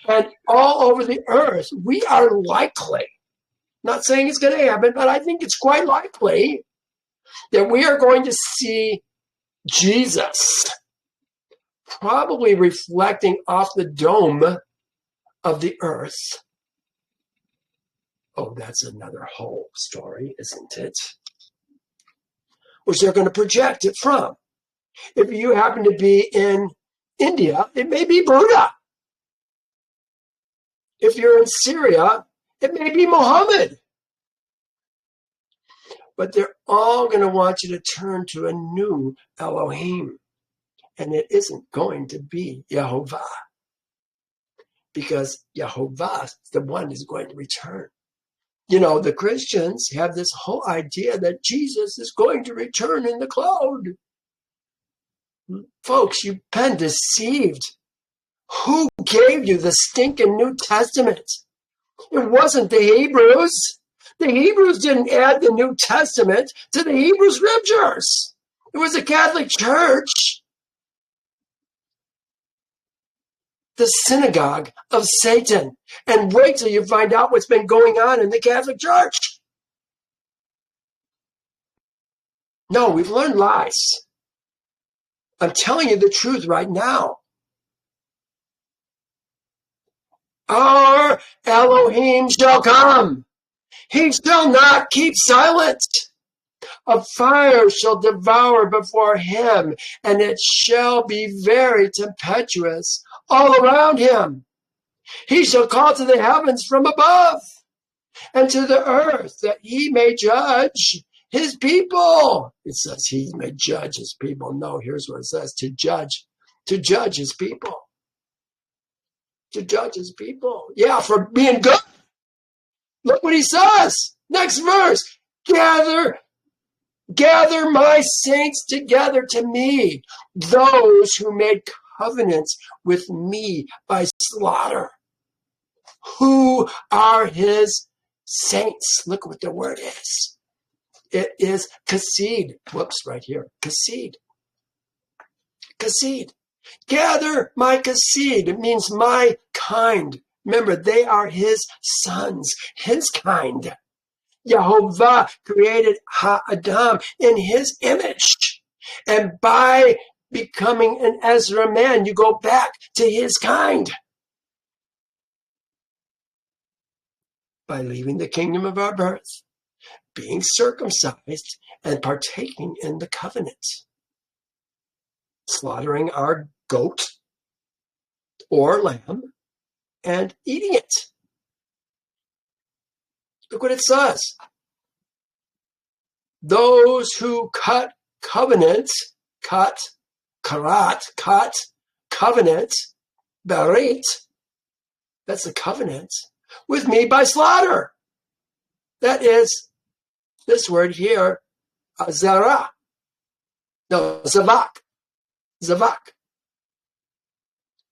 And all over the earth, we are likely, not saying it's going to happen, but I think it's quite likely that we are going to see Jesus probably reflecting off the dome of the earth. Oh, that's another whole story, isn't it? Which they're going to project it from. If you happen to be in India, it may be Buddha. If you're in Syria, it may be Muhammad. But they're all going to want you to turn to a new Elohim. And it isn't going to be Yehovah. Because Yehovah is the one who's going to return. You know, the Christians have this whole idea that Jesus is going to return in the cloud. Folks, you've been deceived. Who gave you the stinking New Testament? It wasn't the Hebrews. The Hebrews didn't add the New Testament to the Hebrew scriptures. It was the Catholic Church. The synagogue of Satan. And wait till you find out what's been going on in the Catholic Church. No, we've learned lies. I'm telling you the truth right now. Our Elohim shall come. He shall not keep silent. A fire shall devour before him, and it shall be very tempestuous all around him. He shall call to the heavens from above, and to the earth, that he may judge his people. It says he may judge his people. No, here's what it says, to judge his people. To judge his people. Yeah, for being good. Look what he says. Next verse. Gather my saints together to me, those who made covenants with me by slaughter. Who are his saints? Look what the word is. It is Kasid. Whoops, right here. Kasid. Kasid. Gather my Kasid. It means my kind. Remember, they are his sons, his kind. Yehovah created Ha-Adam in his image. And by becoming an Ezra man, you go back to his kind. By leaving the kingdom of our birth, being circumcised, and partaking in the covenant. Slaughtering our goat or lamb and eating it. Look what it says. Those who cut covenant, karat, covenant, berit, that's the covenant, with me by slaughter. That is this word here, zavak.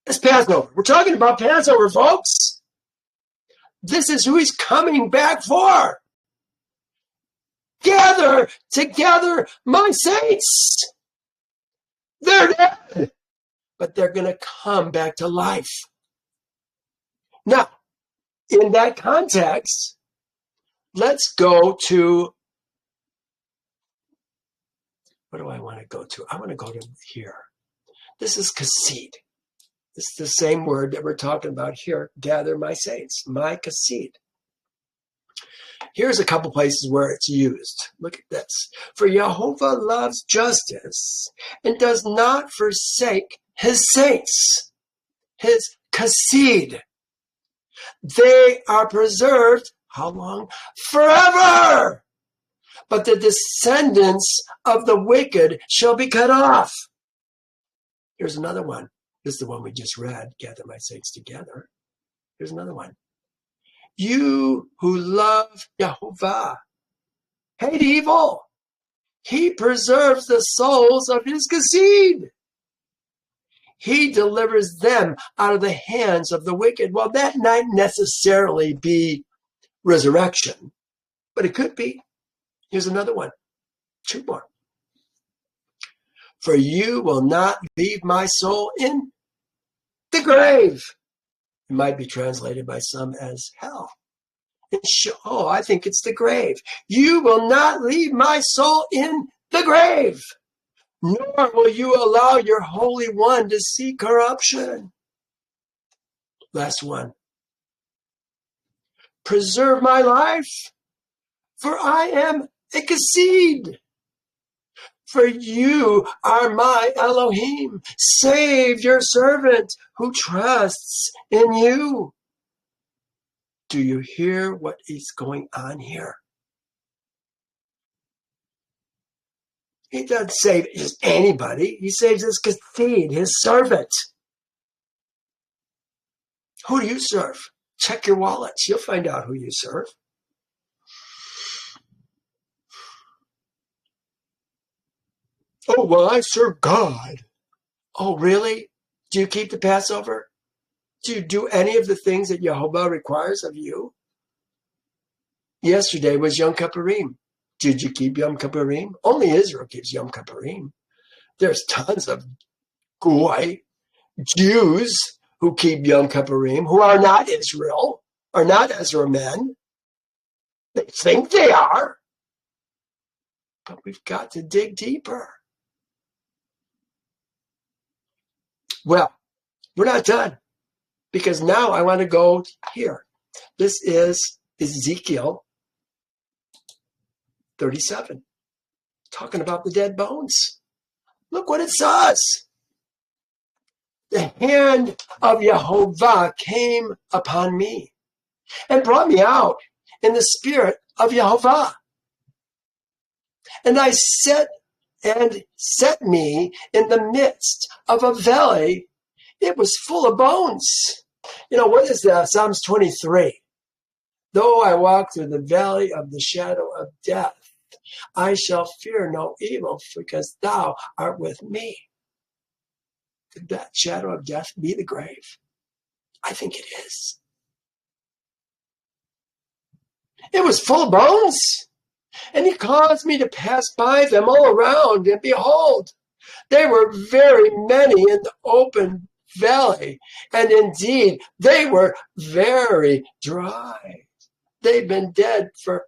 It's Passover. We're talking about Passover, folks. This is who he's coming back for. Gather together my saints. They're dead, but they're going to come back to life. Now, in that context, let's go to, what do I want to go to? I want to go to here. This is kasid. It's the same word that we're talking about here. Gather my saints, my kasid. Here's a couple places where it's used. Look at this. For Yehovah loves justice and does not forsake his saints, his kasid. They are preserved, how long? Forever. But the descendants of the wicked shall be cut off. Here's another one. This is the one we just read. Gather my saints together. Here's another one. You who love Yehovah, hate evil. He preserves the souls of his kasid. He delivers them out of the hands of the wicked. Well, that might necessarily be resurrection, but it could be. Here's another one. Two more. For you will not leave my soul in the grave. It might be translated by some as hell. I think it's the grave. You will not leave my soul in the grave, nor will you allow your Holy One to see corruption. Last one. Preserve my life, for I am a kasid. For you are my Elohim. Save your servant who trusts in you. Do you hear what is going on here? He doesn't save just anybody. He saves his kasid, his servant. Who do you serve? Check your wallets. You'll find out who you serve. Oh, well, I serve God. Oh, really? Do you keep the Passover? Do you do any of the things that Yehovah requires of you? Yesterday was Yom Kippurim. Did you keep Yom Kippurim? Only Israel keeps Yom Kippurim. There's tons of Goy, Jews who keep Yom Kippurim, who are not Israel, are not Ezra men. They think they are. But we've got to dig deeper. Well, we're not done, because now I want to go here. This is Ezekiel 37, talking about the dead bones. Look what it says. The hand of Yehovah came upon me and brought me out in the spirit of Yehovah. And I set me in the midst of a valley. It was full of bones. You know, what is that? Psalms 23. Though I walk through the valley of the shadow of death, I shall fear no evil, because thou art with me. Could that shadow of death be the grave? I think it is. It was full of bones. And he caused me to pass by them all around, and behold, they were very many in the open valley, and indeed they were very dry. They've been dead for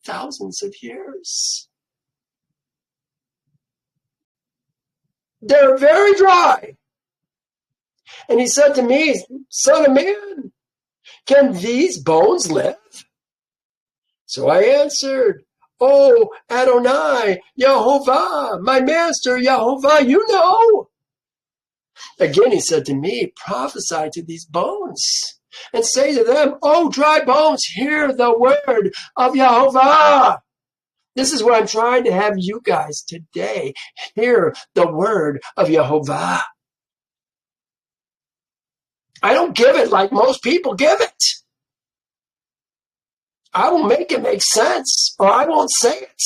thousands of years. They're very dry. And he said to me, Son of man, can these bones live? So I answered, Oh, Adonai, Yehovah, my master, Yehovah, you know. Again, he said to me, prophesy to these bones and say to them, Oh, dry bones, hear the word of Yehovah. This is what I'm trying to have you guys today hear the word of Yehovah. I don't give it like most people give it. I will make it make sense, or I won't say it.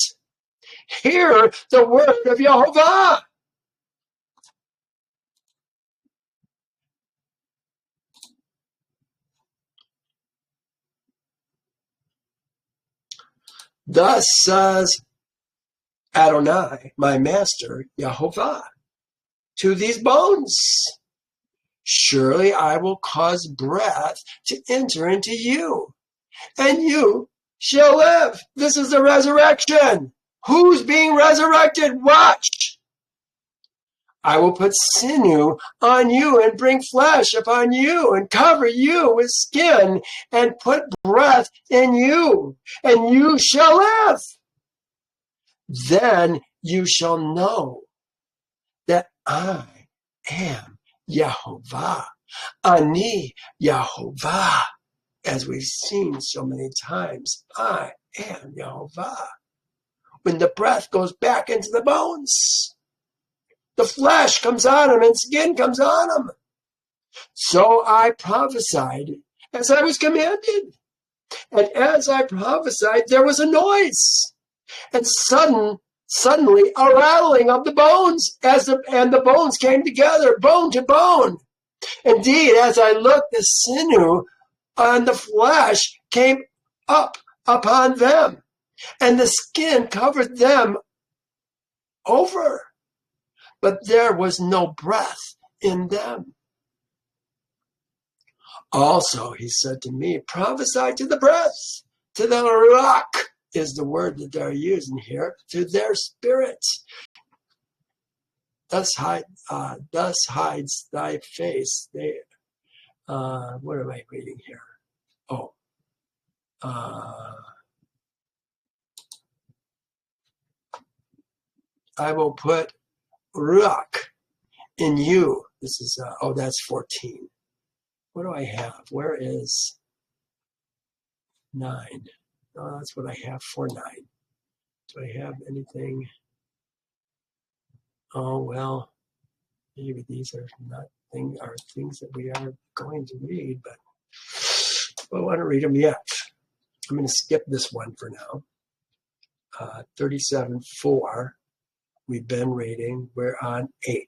Hear the word of Yehovah. Thus says Adonai, my master, Yehovah, to these bones. Surely I will cause breath to enter into you, and you shall live. This is the resurrection. Who's being resurrected? Watch. I will put sinew on you and bring flesh upon you and cover you with skin and put breath in you, and you shall live. Then you shall know that I am Yehovah. Ani Yehovah. As we've seen so many times, I am Yehovah. When the breath goes back into the bones, the flesh comes on them and skin comes on them. So I prophesied as I was commanded. And as I prophesied, there was a noise. And suddenly a rattling of the bones, and the bones came together, bone to bone. Indeed, as I looked, the sinew on the flesh came up upon them, and the skin covered them over, but there was no breath in them. Also, he said to me, prophesy to the breath, to the rock, is the word that they're using here, to their spirits. Thus hides thy face. What am I reading here? I will put ruach in you. This is, that's 14. What do I have? Where is 9? Oh, that's what I have for 9. Do I have anything? Oh, well, maybe these are not things that we are going to read, but I don't want to read them yet. I'm going to skip this one for now. 37:4. We've been reading. We're on 8.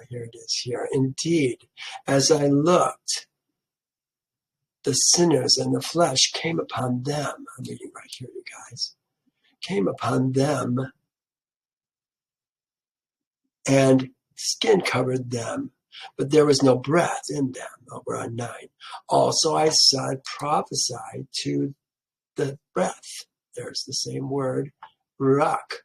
Here it is here. Indeed, as I looked, the sinners and the flesh came upon them. I'm reading right here, you guys. Came upon them, and skin covered them, but there was no breath in them. We're on 9. Also, I said, prophesy to the breath. There's the same word, ruach.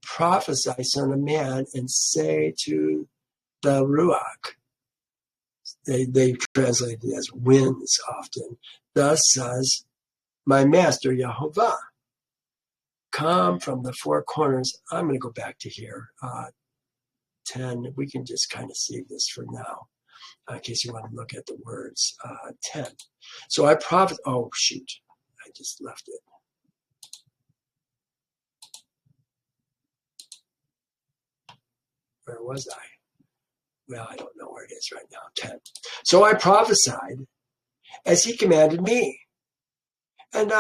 Prophesy, son of man, and say to the ruach. They translate it as winds often. Thus says my master Yehovah. Come from the 4 corners. I'm going to go back to here. 10. We can just kind of save this for now, in case you want to look at the words. 10. So I prophet. Oh shoot! I just left it. Where was I? Well, I don't know where it is right now. 10. So I prophesied as he commanded me, and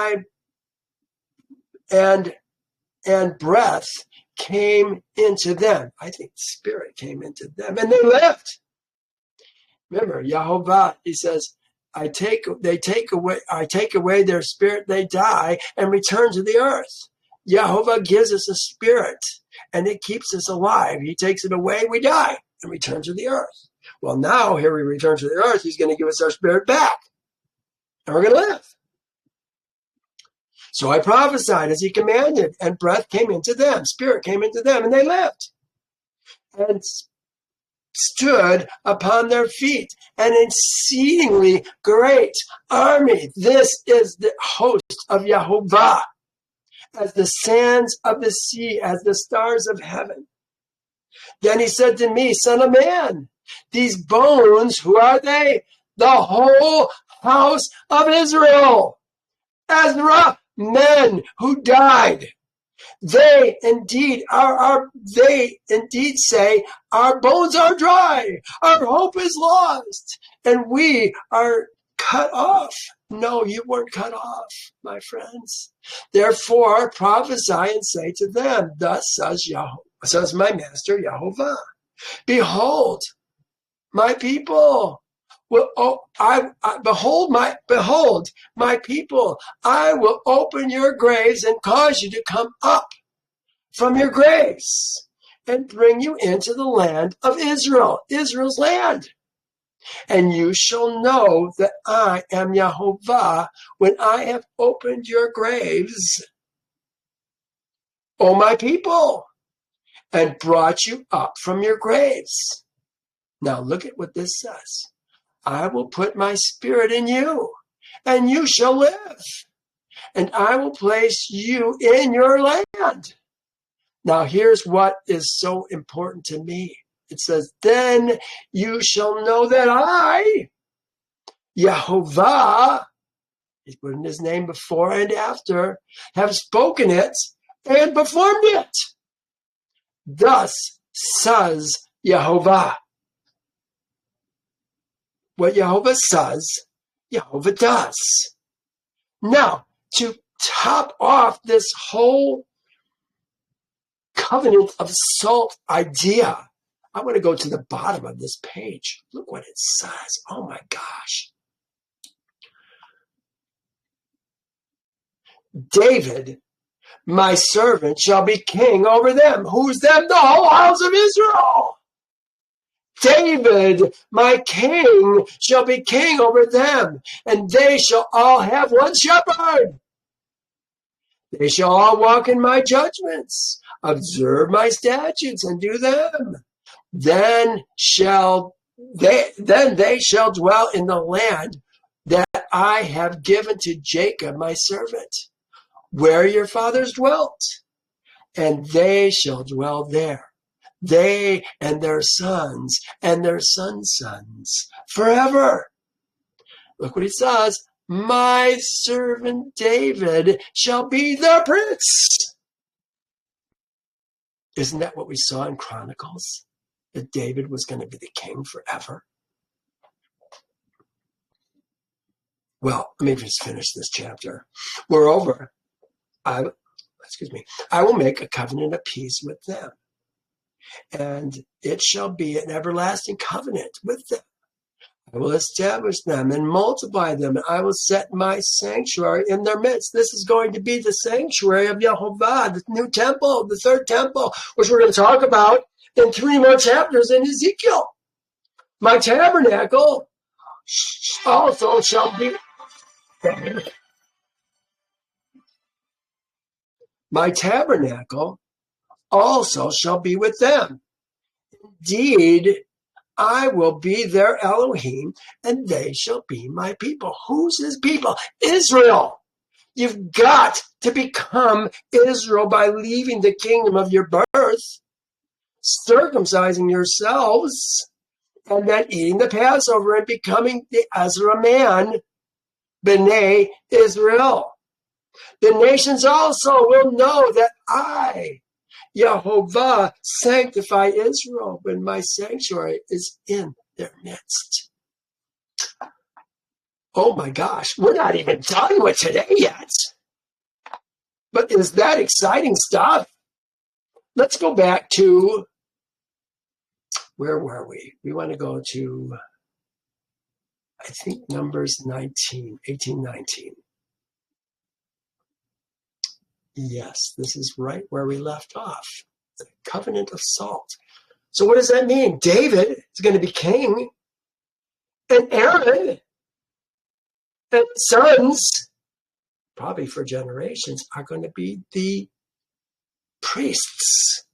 breath came into them. I think spirit came into them, and they left. Remember, Yehovah, he says, I take away their spirit, they die and return to the earth. Yehovah gives us a spirit, and it keeps us alive. He takes it away, we die, and return to the earth. Well, now here we return to the earth, he's going to give us our spirit back, and we're going to live. So I prophesied as he commanded, and breath came into them, spirit came into them, and they lived. And stood upon their feet, an exceedingly great army. This is the host of Yehovah, as the sands of the sea, as the stars of heaven. Then he said to me, son of man, these bones, who are they? The whole house of Israel. Ezra, men who died. They indeed say, our bones are dry, our hope is lost, and we are cut off. No, you weren't cut off, my friends. Therefore, prophesy and say to them, thus says my master Yehovah, behold, my people. Behold, my people, I will open your graves and cause you to come up from your graves and bring you into the land of Israel, Israel's land. And you shall know that I am Yehovah when I have opened your graves, O my people, and brought you up from your graves. Now look at what this says. I will put my spirit in you, and you shall live, and I will place you in your land. Now here's what is so important to me. It says, then you shall know that I, Yehovah, he's putting his name before and after, have spoken it and performed it. Thus says Yehovah. What Yehovah says, Yehovah does. Now, to top off this whole covenant of salt idea, I want to go to the bottom of this page. Look what it says. Oh my gosh. David, my servant, shall be king over them. Who's them? The whole house of Israel. David, my king, shall be king over them, and they shall all have one shepherd. They shall all walk in my judgments, observe my statutes, and do them. Then they shall dwell in the land that I have given to Jacob, my servant, where your fathers dwelt, and they shall dwell there. They and their sons and their sons' sons forever. Look what he says. My servant David shall be their prince. Isn't that what we saw in Chronicles? That David was going to be the king forever? Well, let me just finish this chapter. Moreover, I will make a covenant of peace with them. And it shall be an everlasting covenant with them. I will establish them and multiply them, and I will set my sanctuary in their midst. This is going to be the sanctuary of Yehovah, the new temple, the third temple, which we're going to talk about in 3 more chapters in Ezekiel. My tabernacle also shall be... My tabernacle also shall be with them. Indeed, I will be their Elohim, and they shall be my people. Who's his people? Israel. You've got to become Israel by leaving the kingdom of your birth, circumcising yourselves, and then eating the Passover and becoming the Ezra man, B'nai Israel. The nations also will know that I, Yehovah, sanctify Israel when my sanctuary is in their midst. Oh my gosh, we're not even done with today yet. But is that exciting stuff? Let's go back to, where were we? We want to go to, I think, Numbers 18, 19. Yes, this is right where we left off. The covenant of salt. So what does that mean? David is going to be king, and Aaron and sons, probably for generations, are going to be the priests.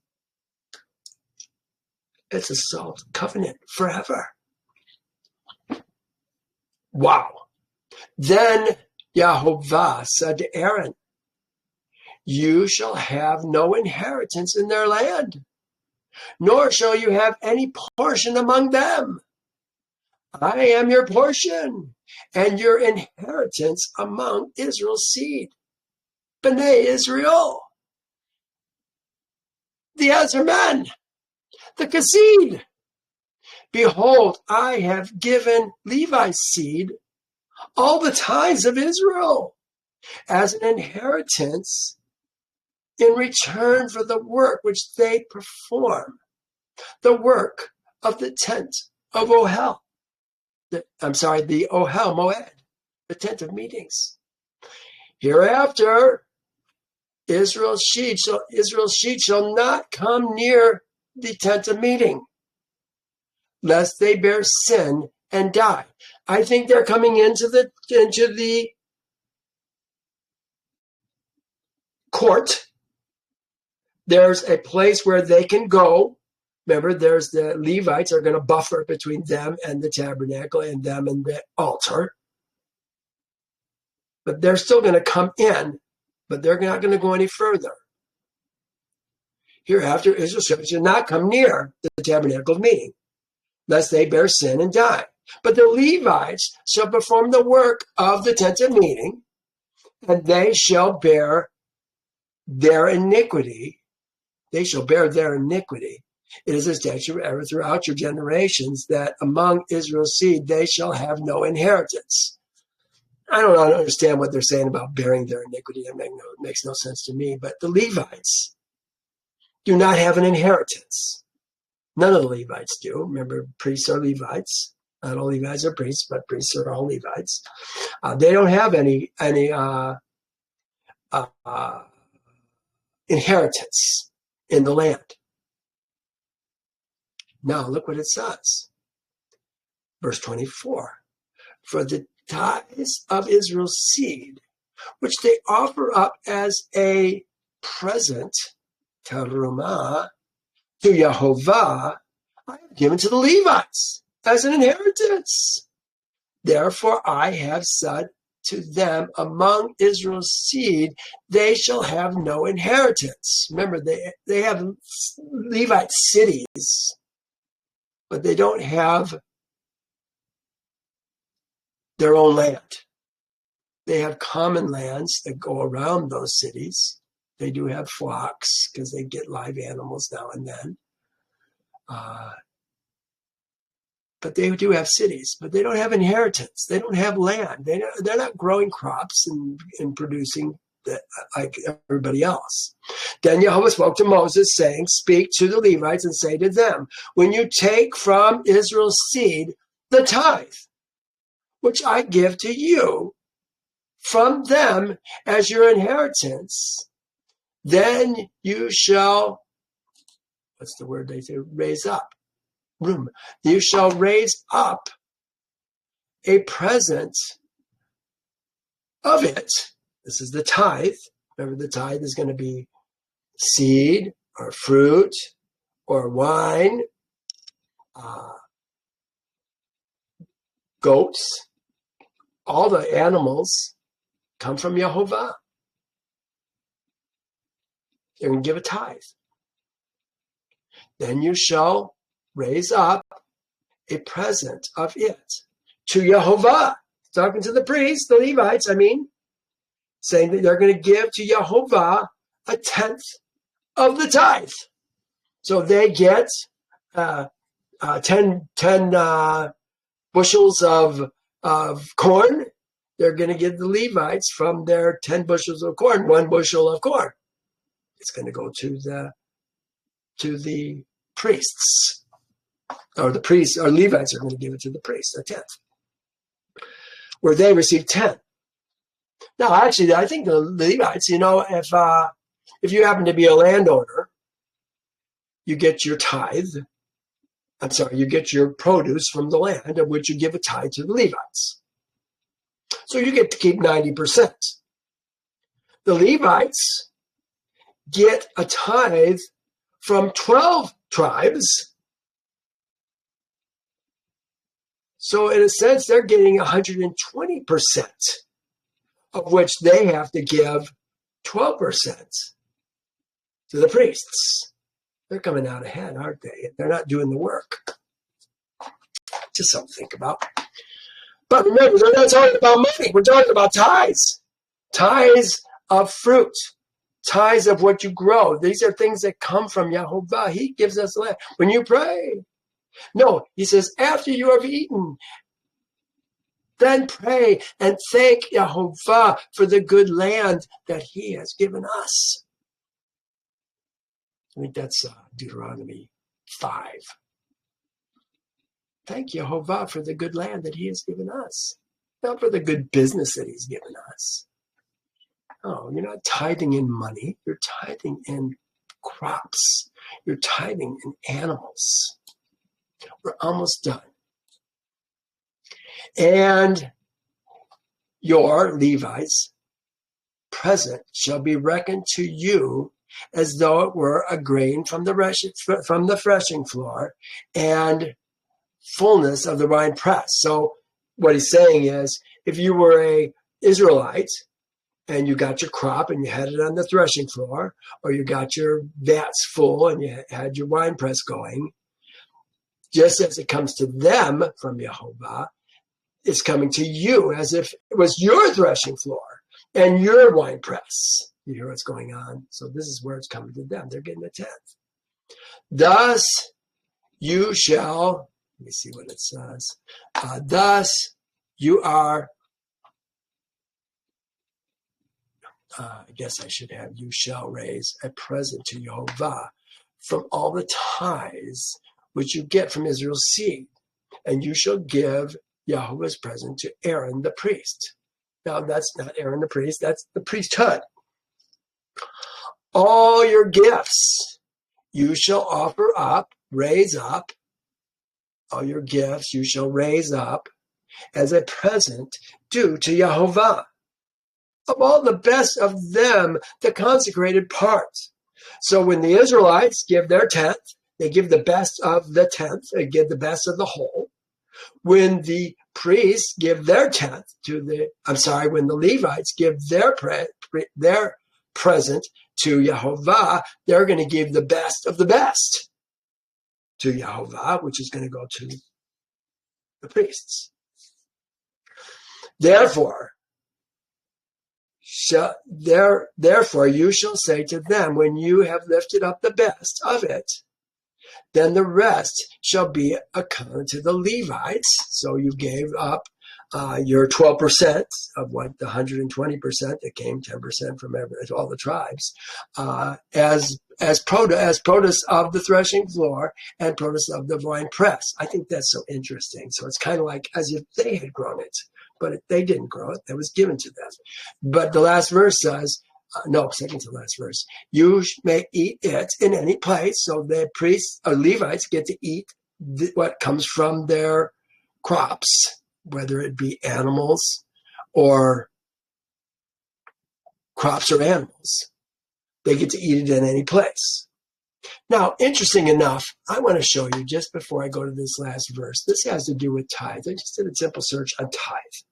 It's a salt covenant forever. Wow. Then Yehovah said to Aaron, you shall have no inheritance in their land, nor shall you have any portion among them. I am your portion and your inheritance among Israel's seed. B'nai Israel, the Ezramen, the Kassid. Behold, I have given Levi's seed all the tithes of Israel as an inheritance in return for the work which they perform, the work of the tent of Ohel. The Ohel Moed, the tent of meetings. Hereafter, Israel's seed shall not come near the tent of meeting, lest they bear sin and die. I think they're coming into the court. There's a place where they can go. Remember, there's the Levites are going to buffer between them and the tabernacle and them and the altar. But they're still going to come in, but they're not going to go any further. Hereafter, Israel shall not come near the tabernacle of meeting, lest they bear sin and die. But the Levites shall perform the work of the tent of meeting, and they shall bear their iniquity. They shall bear their iniquity. It is a statute ever throughout your generations that among Israel's seed they shall have no inheritance. I don't understand what they're saying about bearing their iniquity. It makes no sense to me. But the Levites do not have an inheritance. None of the Levites do. Remember, priests are Levites. Not all Levites are priests, but priests are all Levites. They don't have any inheritance in the land. Now look what it says. Verse 24. For the tithes of Israel's seed, which they offer up as a present, terumah, to Yehovah, I have given to the Levites as an inheritance. Therefore I have said to them, among Israel's seed, they shall have no inheritance. Remember, they have Levite cities, but they don't have their own land. They have common lands that go around those cities. They do have flocks because they get live animals now and then. But they do have cities, but they don't have inheritance. They don't have land. They're not growing crops and producing like everybody else. Then Yehovah spoke to Moses, saying, speak to the Levites and say to them, when you take from Israel's seed the tithe, which I give to you from them as your inheritance, then you shall, what's the word they say, raise up. You shall raise up a present of it. This is the tithe. Remember, the tithe is going to be seed or fruit or wine, goats. All the animals come from Yehovah. They're going to give a tithe. Then you shall raise up a present of it to Yehovah. Talking to the priests, the Levites, saying that they're going to give to Yehovah a tenth of the tithe. So they get 10 bushels of corn. They're going to give the Levites from their 10 bushels of corn, 1 bushel of corn. It's going to go to the priests. Or the priests, or Levites are going to give it to the priests, a tenth, where they receive 10. Now, actually, I think the Levites, if you happen to be a landowner, you get your tithe. You get your produce from the land, of which you give a tithe to the Levites. So you get to keep 90%. The Levites get a tithe from 12 tribes. So in a sense, they're getting 120%, of which they have to give 12% to the priests. They're coming out ahead, aren't they? They're not doing the work. Just something to think about. But remember, we're not talking about money. We're talking about tithes. Tithes of fruit. Tithes of what you grow. These are things that come from Yehovah. He gives us land. When you pray. No, he says, after you have eaten, then pray and thank Yehovah for the good land that he has given us. I think that's Deuteronomy 5. Thank Yehovah for the good land that he has given us. Not for the good business that he's given us. Oh, you're not tithing in money. You're tithing in crops. You're tithing in animals. We're almost done. And your Levites present shall be reckoned to you as though it were a grain from the threshing floor and fullness of the wine press. So what he's saying is, if you were a Israelite and you got your crop and you had it on the threshing floor, or you got your vats full and you had your wine press going, just as it comes to them from Yehovah, it's coming to you as if it was your threshing floor and your wine press. You hear what's going on? So this is where it's coming to them. They're getting a tenth. Thus you shall, let me see what it says. Thus you are, I guess I should have, you shall raise a present to Yehovah from all the tithes which you get from Israel's seed, and you shall give Yehovah's present to Aaron the priest. Now that's not Aaron the priest, that's the priesthood. All your gifts you shall offer up, raise up. All your gifts you shall raise up as a present due to Yehovah. Of all the best of them, the consecrated parts. So when the Israelites give their tenth, they give the best of the tenth, they give the best of the whole. When the priests give their tenth when the Levites give their present to Yehovah, they're going to give the best of the best to Yehovah, which is going to go to the priests. Therefore you shall say to them, when you have lifted up the best of it, then the rest shall be accounted to the Levites. So you gave up your 12% of what the 120% that came, 10% from all the tribes, as produce of the threshing floor and produce of the wine press. I think that's so interesting. So it's kind of like as if they had grown it, but they didn't grow it. It was given to them. But the last verse says, second to last verse, you may eat it in any place. So the priests or Levites get to eat what comes from their crops, whether it be animals or crops or animals. They get to eat it in any place. Now, interesting enough, I want to show you just before I go to this last verse. This has to do with tithe. I just did a simple search on tithe.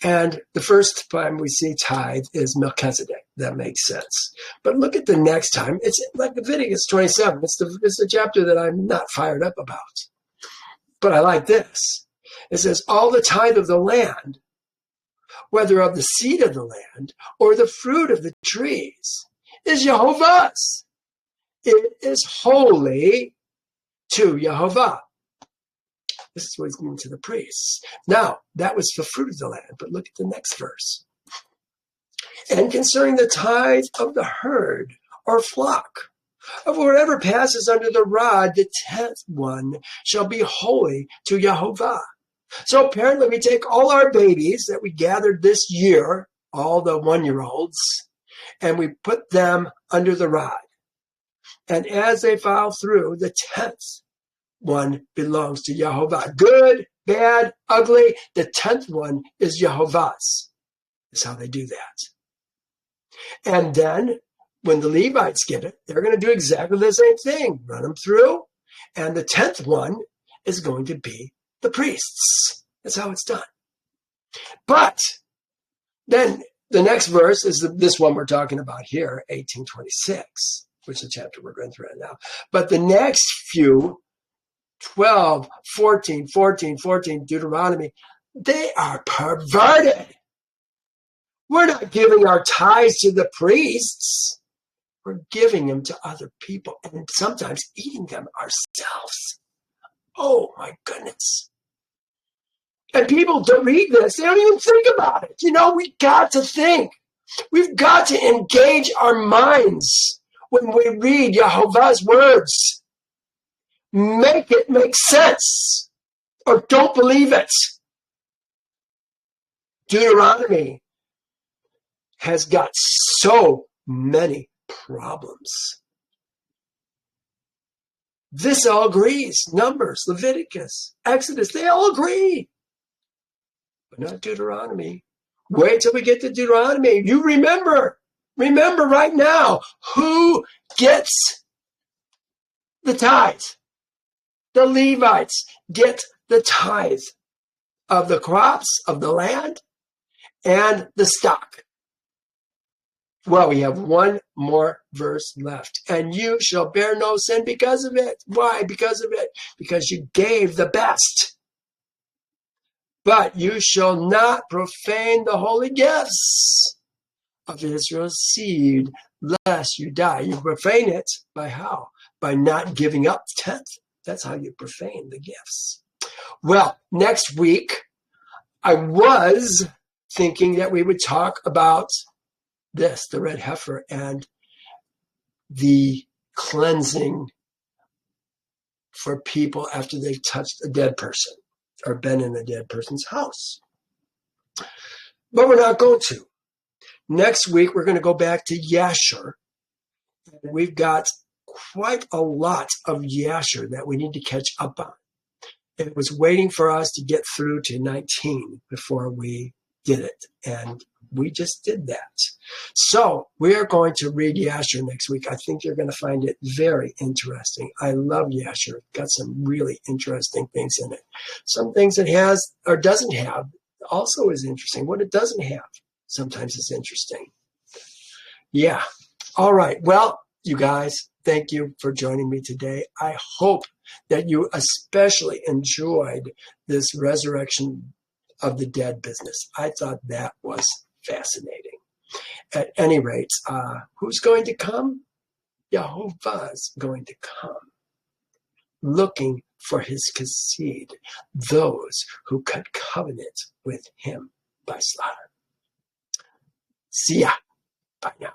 And the first time we see tithe is Melchizedek. That makes sense. But look at the next time. It's like Leviticus 27. It's the chapter that I'm not fired up about. But I like this. It says, all the tithe of the land, whether of the seed of the land or the fruit of the trees, is Yehovah's. It is holy to Yehovah. This is what he's giving to the priests. Now, that was the fruit of the land, but look at the next verse. And concerning the tithe of the herd or flock, of whatever passes under the rod, the 10th one shall be holy to Yehovah. So apparently we take all our babies that we gathered this year, all the 1-year-olds, and we put them under the rod. And as they file through, the 10th one belongs to Yehovah. Good, bad, ugly, the 10th one is Yehovah's. That's how they do that. And then when the Levites get it, they're going to do exactly the same thing. Run them through. And the 10th one is going to be the priests. That's how it's done. But then the next verse is this one we're talking about here, 18:26, which is the chapter we're going through right now. But the next few 12, 14, 14, 14, Deuteronomy, they are perverted. We're not giving our tithes to the priests. We're giving them to other people and sometimes eating them ourselves. Oh my goodness. And people don't read this. They don't even think about it. We got to think. We've got to engage our minds when we read Yehovah's words. Make it make sense or don't believe it. Deuteronomy has got so many problems. This all agrees. Numbers, Leviticus, Exodus, they all agree. But not Deuteronomy. Wait till we get to Deuteronomy. You remember right now, who gets the tithe? The Levites get the tithe of the crops of the land and the stock. Well, we have one more verse left. And you shall bear no sin because of it. Why? Because of it. Because you gave the best. But you shall not profane the holy gifts of Israel's seed, lest you die. You profane it by how? By not giving up the tenth. That's how you profane the gifts. Well, next week, I was thinking that we would talk about this, the red heifer, and the cleansing for people after they've touched a dead person or been in a dead person's house. But we're not going to. Next week, we're going to go back to Yasher. And we've got quite a lot of Yasher that we need to catch up on. It was waiting for us to get through to 19 before we did it. And we just did that. So we are going to read Yasher next week. I think you're going to find it very interesting. I love Yasher. It's got some really interesting things in it. Some things it has or doesn't have also is interesting. What it doesn't have sometimes is interesting. Yeah. All right. Well, you guys, thank you for joining me today. I hope that you especially enjoyed this resurrection of the dead business. I thought that was fascinating. At any rate, who's going to come? Yehovah's going to come, looking for his Kassid, those who cut covenant with him by slaughter. See ya. Bye now.